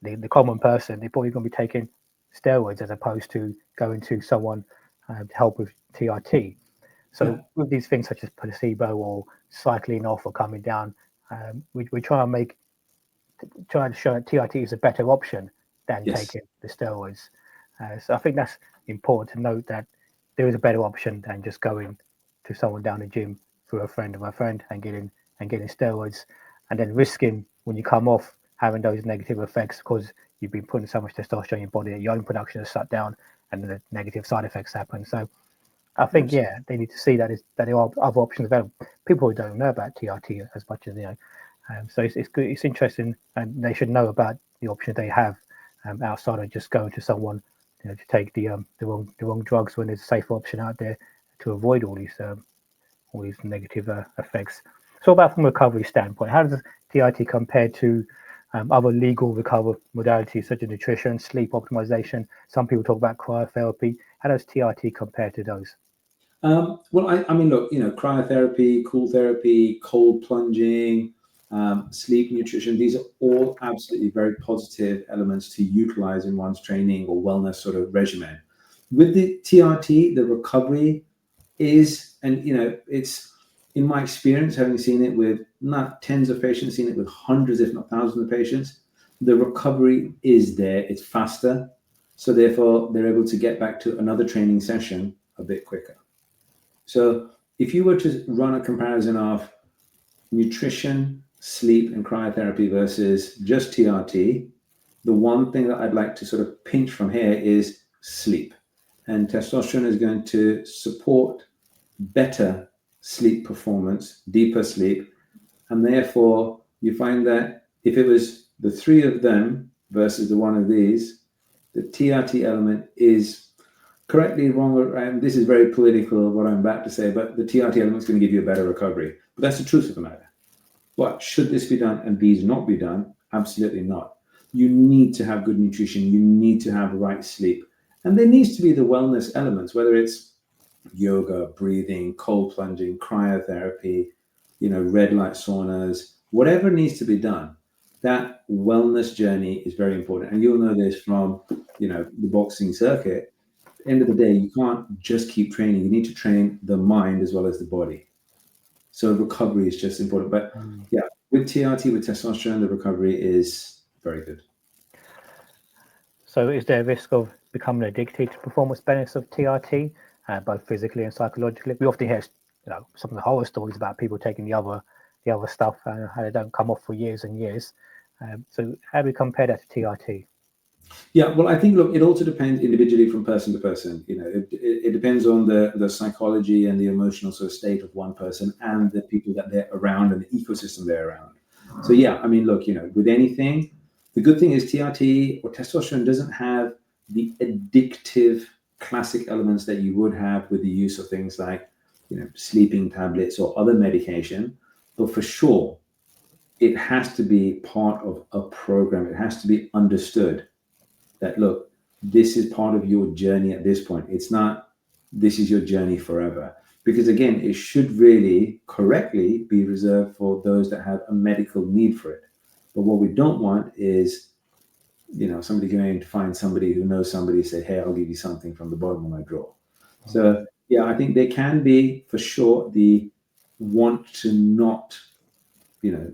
the common person, they're probably going to be taking steroids as opposed to going to someone to help with TRT. So with these things such as placebo or cycling off or coming down, we try to show that TRT is a better option than taking the steroids. So I think that's important to note, that there is a better option than just going to someone down the gym through a friend of a friend and getting steroids, and then risking when you come off having those negative effects because you've been putting so much testosterone in your body that your own production is shut down and the negative side effects happen. So I think, they need to see that there are other options available. People who don't know about TRT as much as so it's good. It's interesting, and they should know about the options they have outside of just going to someone, to take the wrong drugs when there's a safer option out there to avoid all these negative effects. So, about from a recovery standpoint, how does TRT compare to other legal recovery modalities such as nutrition, sleep optimization? Some people talk about cryotherapy. How does TRT compare to those? Well, I mean, look, cryotherapy, cool therapy, cold plunging, sleep, nutrition, these are all absolutely very positive elements to utilize in one's training or wellness sort of regimen. With the TRT, the recovery is, and it's, in my experience, having seen it with not tens of patients, seen it with hundreds, if not thousands of patients, the recovery is there, it's faster. So therefore, they're able to get back to another training session a bit quicker. So if you were to run a comparison of nutrition, sleep, and cryotherapy versus just TRT, the one thing that I'd like to sort of pinch from here is sleep. And testosterone is going to support better sleep performance, deeper sleep. And therefore, you find that if it was the three of them versus the one of these, the TRT element is, correctly, wrong, and this is very political, what I'm about to say, but the TRT element is going to give you a better recovery. But that's the truth of the matter. But should this be done and these not be done? Absolutely not. You need to have good nutrition. You need to have right sleep. And there needs to be the wellness elements, whether it's yoga, breathing, cold plunging, cryotherapy, red light saunas, whatever needs to be done. That wellness journey is very important. And you'll know this from, the boxing circuit. At the end of the day, you can't just keep training. You need to train the mind as well as the body. So recovery is just important. But with TRT, with testosterone, the recovery is very good. So is there a risk of becoming addicted to performance benefits of TRT, both physically and psychologically? We often hear some of the horror stories about people taking the other stuff and how they don't come off for years and years. So how do we compare that to TRT? Yeah, well, I think, look, it also depends individually from person to person. It depends on the psychology and the emotional sort of state of one person and the people that they're around and the ecosystem they're around. So I mean, look, with anything, the good thing is TRT or testosterone doesn't have the addictive classic elements that you would have with the use of things like, sleeping tablets or other medication. But for sure, it has to be part of a program. It has to be understood that, look, this is part of your journey at this point. It's not, this is your journey forever. Because again, it should really correctly be reserved for those that have a medical need for it. But what we don't want is, somebody going to find somebody who knows somebody, say, hey, I'll give you something from the bottom of my drawer. So I think there can be, for sure, the want to not,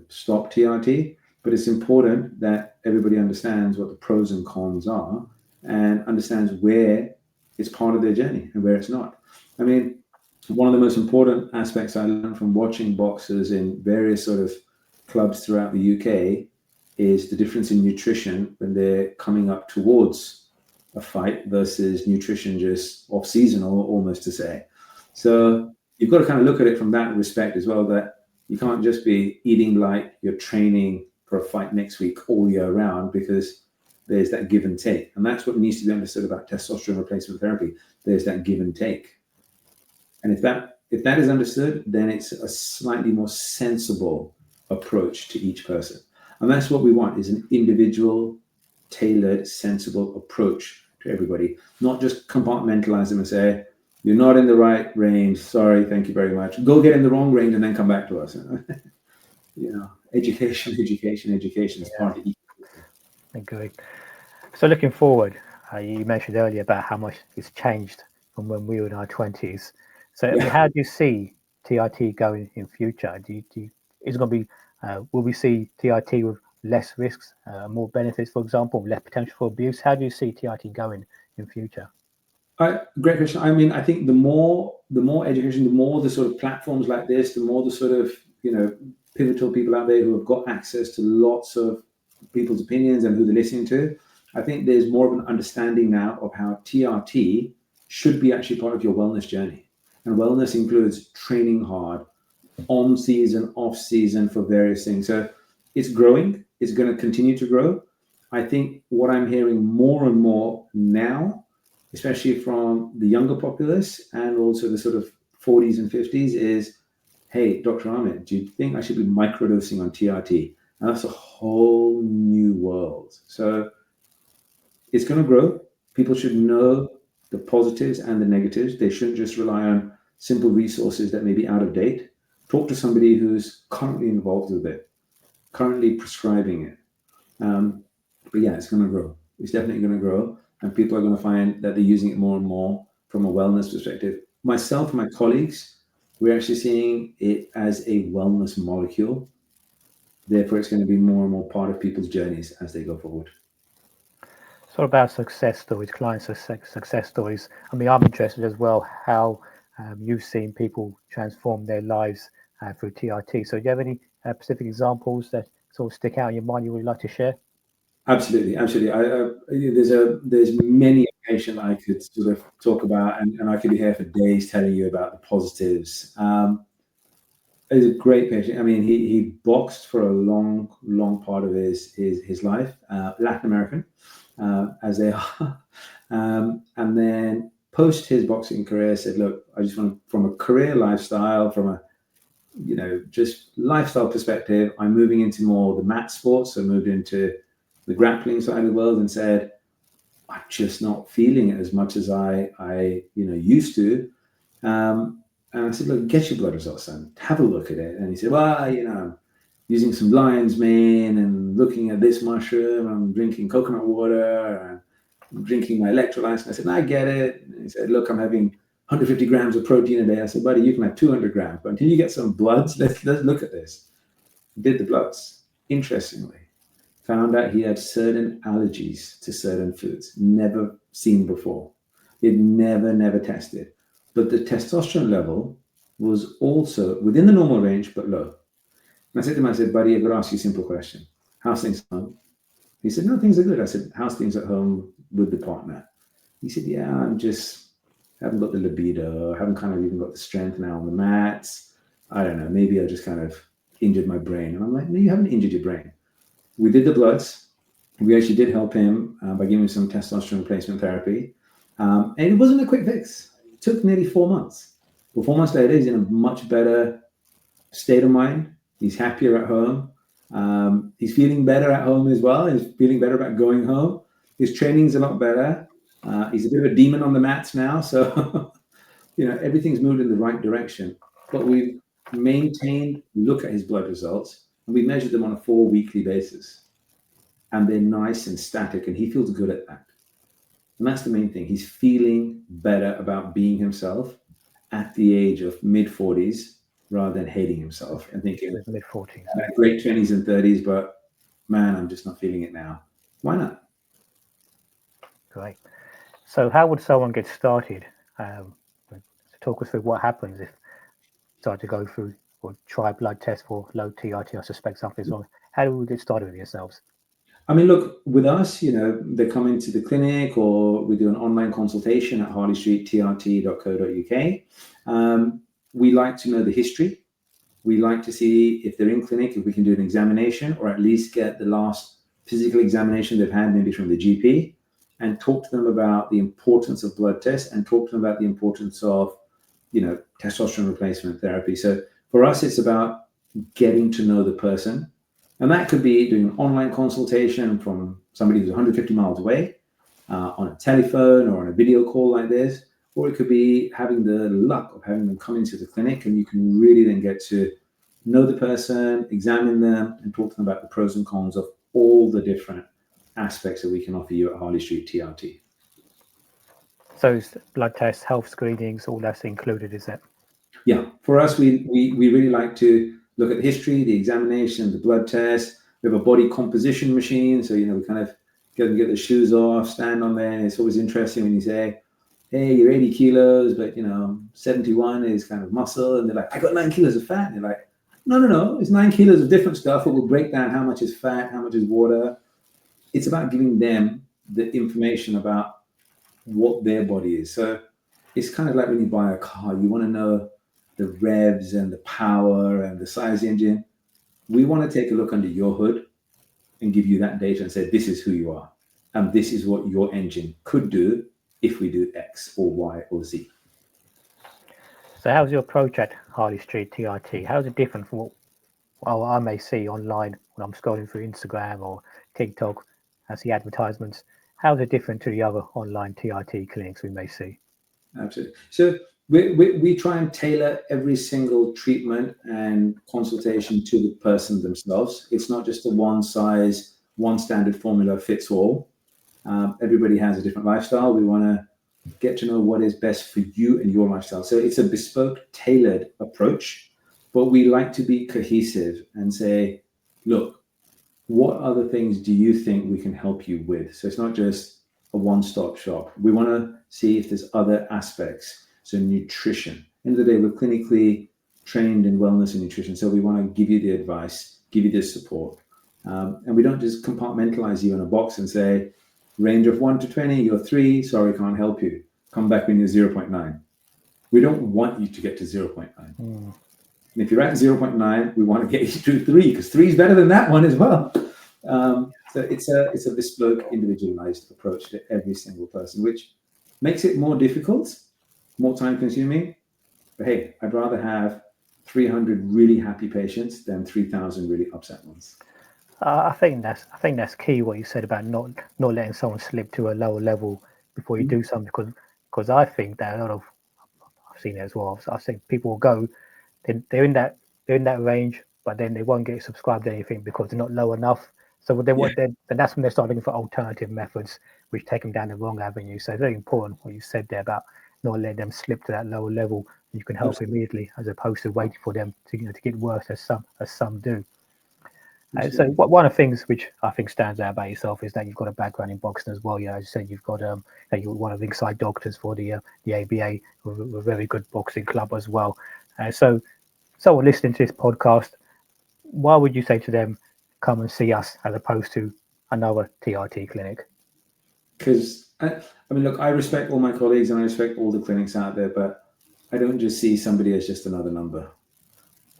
stop TRT. But it's important that everybody understands what the pros and cons are and understands where it's part of their journey and where it's not. I mean, one of the most important aspects I learned from watching boxers in various sort of clubs throughout the UK is the difference in nutrition when they're coming up towards a fight versus nutrition just off season, or almost to say. So you've got to kind of look at it from that respect as well, that you can't just be eating like you're training for a fight next week all year round, because there's that give and take. And that's what needs to be understood about testosterone replacement therapy. There's that give and take. And if that is understood, then it's a slightly more sensible approach to each person. And that's what we want, is an individual, tailored, sensible approach to everybody, not just compartmentalize them and say, you're not in the right range. Sorry, thank you very much. Go get in the wrong range and then come back to us. Education is part of each. Agree. So looking forward, you mentioned earlier about how much it's changed from when we were in our 20s. So I mean, how do you see TRT going in future? Is it going to be, will we see TRT with less risks, more benefits, for example, less potential for abuse? How do you see TRT going in future? Great question. I mean, I think the more education, the more the sort of platforms like this, the more the sort of, pivotal people out there who have got access to lots of people's opinions and who they're listening to. I think there's more of an understanding now of how TRT should be actually part of your wellness journey. And wellness includes training hard, on season, off season, for various things. So it's growing. It's going to continue to grow. I think what I'm hearing more and more now, especially from the younger populace and also the sort of 40s and 50s, is, hey, Dr. Amit, do you think I should be microdosing on TRT? And that's a whole new world. So it's going to grow. People should know the positives and the negatives. They shouldn't just rely on simple resources that may be out of date. Talk to somebody who's currently involved with it, currently prescribing it. But yeah, it's going to grow. It's definitely going to grow. And people are going to find that they're using it more and more from a wellness perspective. Myself and my colleagues, we're actually seeing it as a wellness molecule. Therefore, it's going to be more and more part of people's journeys as they go forward. So about success stories, client success stories. I mean, I'm interested as well how you've seen people transform their lives through TRT. So do you have any specific examples that sort of stick out in your mind you would like to share? Absolutely. There's many occasions I could sort of talk about, and I could be here for days telling you about the positives. He's a great patient. I mean, he boxed for a long part of his life, Latin American, as they are. And then post his boxing career said, look, I just want, from a career lifestyle, from a, just lifestyle perspective, I'm moving into more the mat sports. So moved into the grappling side of the world and said, I'm just not feeling it as much as I used to. And I said, look, get your blood results and have a look at it. And he said, well, I'm using some lion's mane and looking at this mushroom. I'm drinking coconut water and I'm drinking my electrolytes. And I said, I get it. And he said, look, I'm having 150 grams of protein a day. I said, buddy, you can have 200 grams. But until you get some bloods, let's look at this. Did the bloods. Interestingly, found out he had certain allergies to certain foods, never seen before. He'd never tested. But the testosterone level was also within the normal range, but low. And I said to him, buddy, I've got to ask you a simple question. How's things at home? He said, no, things are good. I said, how's things at home with the partner? He said, yeah, I'm just, haven't got the libido, haven't kind of even got the strength now on the mats. I don't know, maybe I just kind of injured my brain. And I'm like, no, you haven't injured your brain. We did the bloods. We actually did help him by giving him some testosterone replacement therapy. And it wasn't a quick fix. It took nearly 4 months. But 4 months later, he's in a much better state of mind. He's happier at home. He's feeling better at home as well. He's feeling better about going home. His training's a lot better. He's a bit of a demon on the mats now. So, everything's moved in the right direction. But we've maintained, look at his blood results, and we measured them on a 4 weekly basis. And they're nice and static, and he feels good at that. And that's the main thing. He's feeling better about being himself at the age of mid-40s rather than hating himself and thinking, mid-40s, great 20s and 30s, but man, I'm just not feeling it now. Why not? Great. So how would someone get started? Talk us through what happens if you start to go through or try a blood test for low TRT. I suspect something's wrong. How do we get started with yourselves? I mean, look, with us, they come into the clinic or we do an online consultation at harleystreettrt.co.uk. We like to know the history. We like to see if they're in clinic, if we can do an examination or at least get the last physical examination they've had, maybe from the GP, and talk to them about the importance of blood tests and talk to them about the importance of, testosterone replacement therapy. So for us, it's about getting to know the person. And that could be doing an online consultation from somebody who's 150 miles away on a telephone or on a video call like this, or it could be having the luck of having them come into the clinic and you can really then get to know the person, examine them, and talk to them about the pros and cons of all the different aspects that we can offer you at Harley Street TRT. So it's blood tests, health screenings, all that's included, is it? Yeah, for us, we really like to look at the history, the examination, the blood test. We have a body composition machine, so we kind of get the shoes off, stand on there, and it's always interesting when you say, "Hey, you're 80 kilos, but 71 is kind of muscle," and they're like, "I got 9 kilos of fat," and you're like, "No, it's 9 kilos of different stuff. It will break down how much is fat, how much is water." It's about giving them the information about what their body is. So it's kind of like when you buy a car, you want to know the revs and the power and the size of the engine. We want to take a look under your hood and give you that data and say, this is who you are. And this is what your engine could do if we do X or Y or Z. So how's your approach at Harley Street TRT? How's it different from what I may see online when I'm scrolling through Instagram or TikTok? I see advertisements. How's it different to the other online TRT clinics we may see? Absolutely. So we try and tailor every single treatment and consultation to the person themselves. It's not just a one size, one standard formula fits all. Everybody has a different lifestyle. We want to get to know what is best for you and your lifestyle. So it's a bespoke, tailored approach, but we like to be cohesive and say, look, what other things do you think we can help you with? So it's not just a one-stop shop. We want to see if there's other aspects. So nutrition. End of the day, we're clinically trained in wellness and nutrition. So we want to give you the advice, give you the support. And we don't just compartmentalize you in a box and say, range of 1 to 20, you're 3, sorry, can't help you. Come back when you're 0.9. We don't want you to get to 0.9. And if you're at 0.9, we want to get you to 3, because 3 is better than that one as well. So it's a bespoke, individualized approach to every single person, which makes it more difficult, more time consuming. But hey, I'd rather have 300 really happy patients than 3,000 really upset ones. I think that's key what you said about not letting someone slip to a lower level before you do something, because I think that I've seen it as well. I think people will go, they're in that range, but then they won't get subscribed to anything because they're not low enough. So then that's when they start looking for alternative methods, which take them down the wrong avenue. So it's very important what you said there about not letting them slip to that lower level. You can help immediately, as opposed to waiting for them to get worse, as some do. So one of the things which I think stands out about yourself is that you've got a background in boxing as well. As you said, you've got you're one of the inside doctors for the ABA, with a very good boxing club as well. So someone listening to this podcast, why would you say to them, come and see us as opposed to another TRT clinic? Because look, I respect all my colleagues and I respect all the clinics out there, but I don't just see somebody as just another number.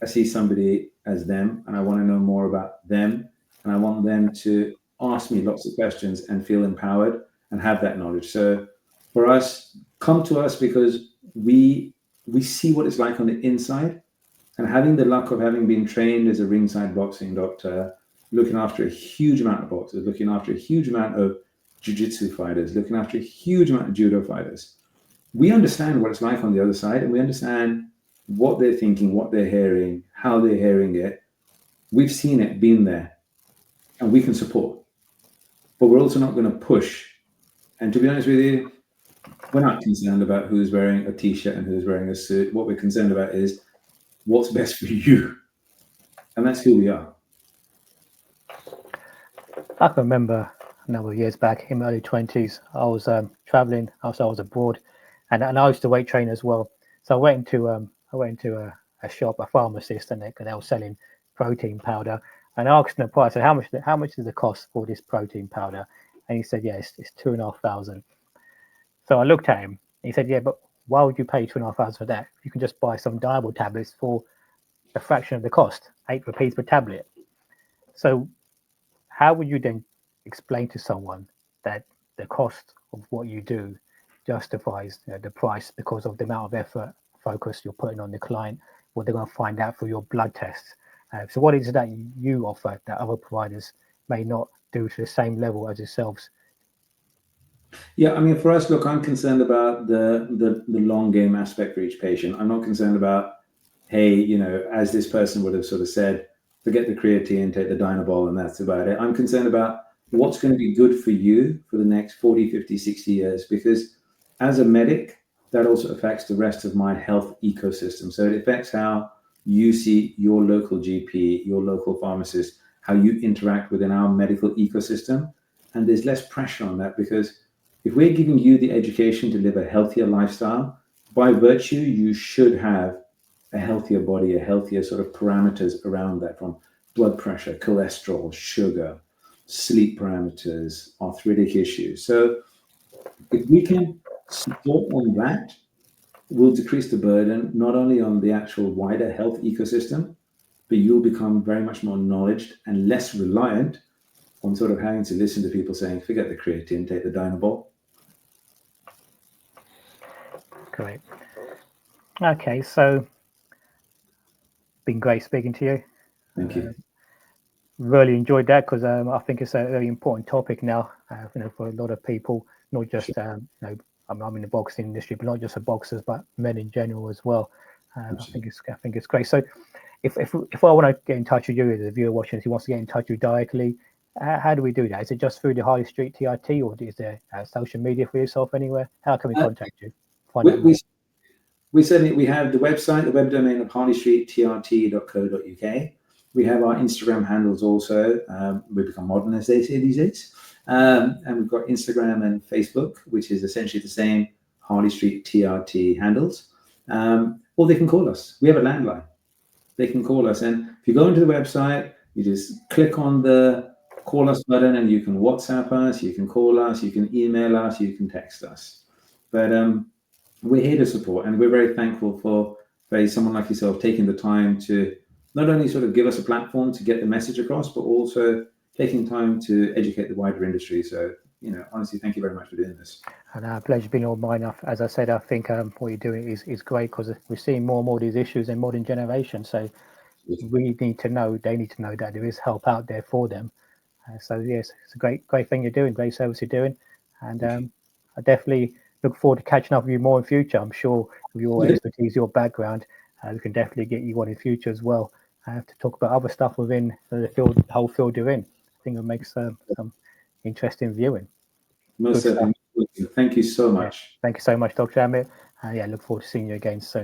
I see somebody as them, and I want to know more about them, and I want them to ask me lots of questions and feel empowered and have that knowledge. So for us, come to us because we see what it's like on the inside, and having the luck of having been trained as a ringside boxing doctor, looking after a huge amount of boxers, looking after a huge amount of jiu-jitsu fighters, looking after a huge amount of judo fighters. We understand what it's like on the other side, and we understand what they're thinking, what they're hearing, how they're hearing it. We've seen it, been there, and we can support. But we're also not going to push. And to be honest with you, we're not concerned about who's wearing a t-shirt and who's wearing a suit. What we're concerned about is what's best for you. And that's who we are. I can remember a number of years back in my early 20s, I was traveling, I was abroad, and I used to weight train as well. So I went into a shop, a pharmacist, and they were selling protein powder. And I asked him the price. I said, how much does it cost for this protein powder? And he said, yeah, it's $2,500. So I looked at him. He said, yeah, but why would you pay $2,500 for that? You can just buy some diable tablets for a fraction of the cost, 8 rupees per tablet. So how would you then explain to someone that the cost of what you do justifies the price because of the amount of effort, focus you're putting on the client, what they're going to find out through your blood tests? So what is it that you offer that other providers may not do to the same level as yourselves? Yeah, for us, look, I'm concerned about the long game aspect for each patient. I'm not concerned about, hey, as this person would have sort of said, forget the creatine, take the Dynabol, and that's about it. I'm concerned about what's going to be good for you for the next 40, 50, 60 years, because as a medic, that also affects the rest of my health ecosystem. So it affects how you see your local GP, your local pharmacist, how you interact within our medical ecosystem. And there's less pressure on that, because if we're giving you the education to live a healthier lifestyle, by virtue, you should have a healthier body, a healthier sort of parameters around that, from blood pressure, cholesterol, sugar, sleep parameters, arthritic issues. So if we can support on that, we'll decrease the burden not only on the actual wider health ecosystem, but you'll become very much more knowledgeable and less reliant on sort of having to listen to people saying, forget the creatine, take the Dynabol. Great. Okay, so been great speaking to you. Thank you. Really enjoyed that, because I think it's a very important topic now, for a lot of people, not just I'm in the boxing industry, but not just for boxers, but men in general as well. I think it's great. So if I want to get in touch with you as a viewer watching, if he wants to get in touch with you directly, how do we do that? Is it just through the Harley Street TRT, or is there social media for yourself anywhere? How can we contact you? We certainly, we have the website, the web domain of harleystreettrt.co.uk. We have our Instagram handles also. We've become modern, as they say these days. And we've got Instagram and Facebook, which is essentially the same Harley Street TRT handles. Or they can call us. We have a landline. They can call us. And if you go into the website, you just click on the call us button, and you can WhatsApp us, you can call us, you can email us, you can text us. But we're here to support, and we're very thankful for someone like yourself taking the time to not only sort of give us a platform to get the message across, but also taking time to educate the wider industry. So, honestly, thank you very much for doing this. And pleasure's been all mine. As I said, I think what you're doing is great, because we're seeing more and more of these issues in modern generation. So we need to know, they need to know that there is help out there for them. So yes, it's a great thing you're doing, great service you're doing. And I definitely look forward to catching up with you more in future. I'm sure with your expertise, your background, we can definitely get you on in future as well. I have to talk about other stuff within the field, the whole field you're in. I think it makes some interesting viewing. Most certainly. Thank you so much. Yeah. Thank you so much, Dr. Amit. Look forward to seeing you again soon.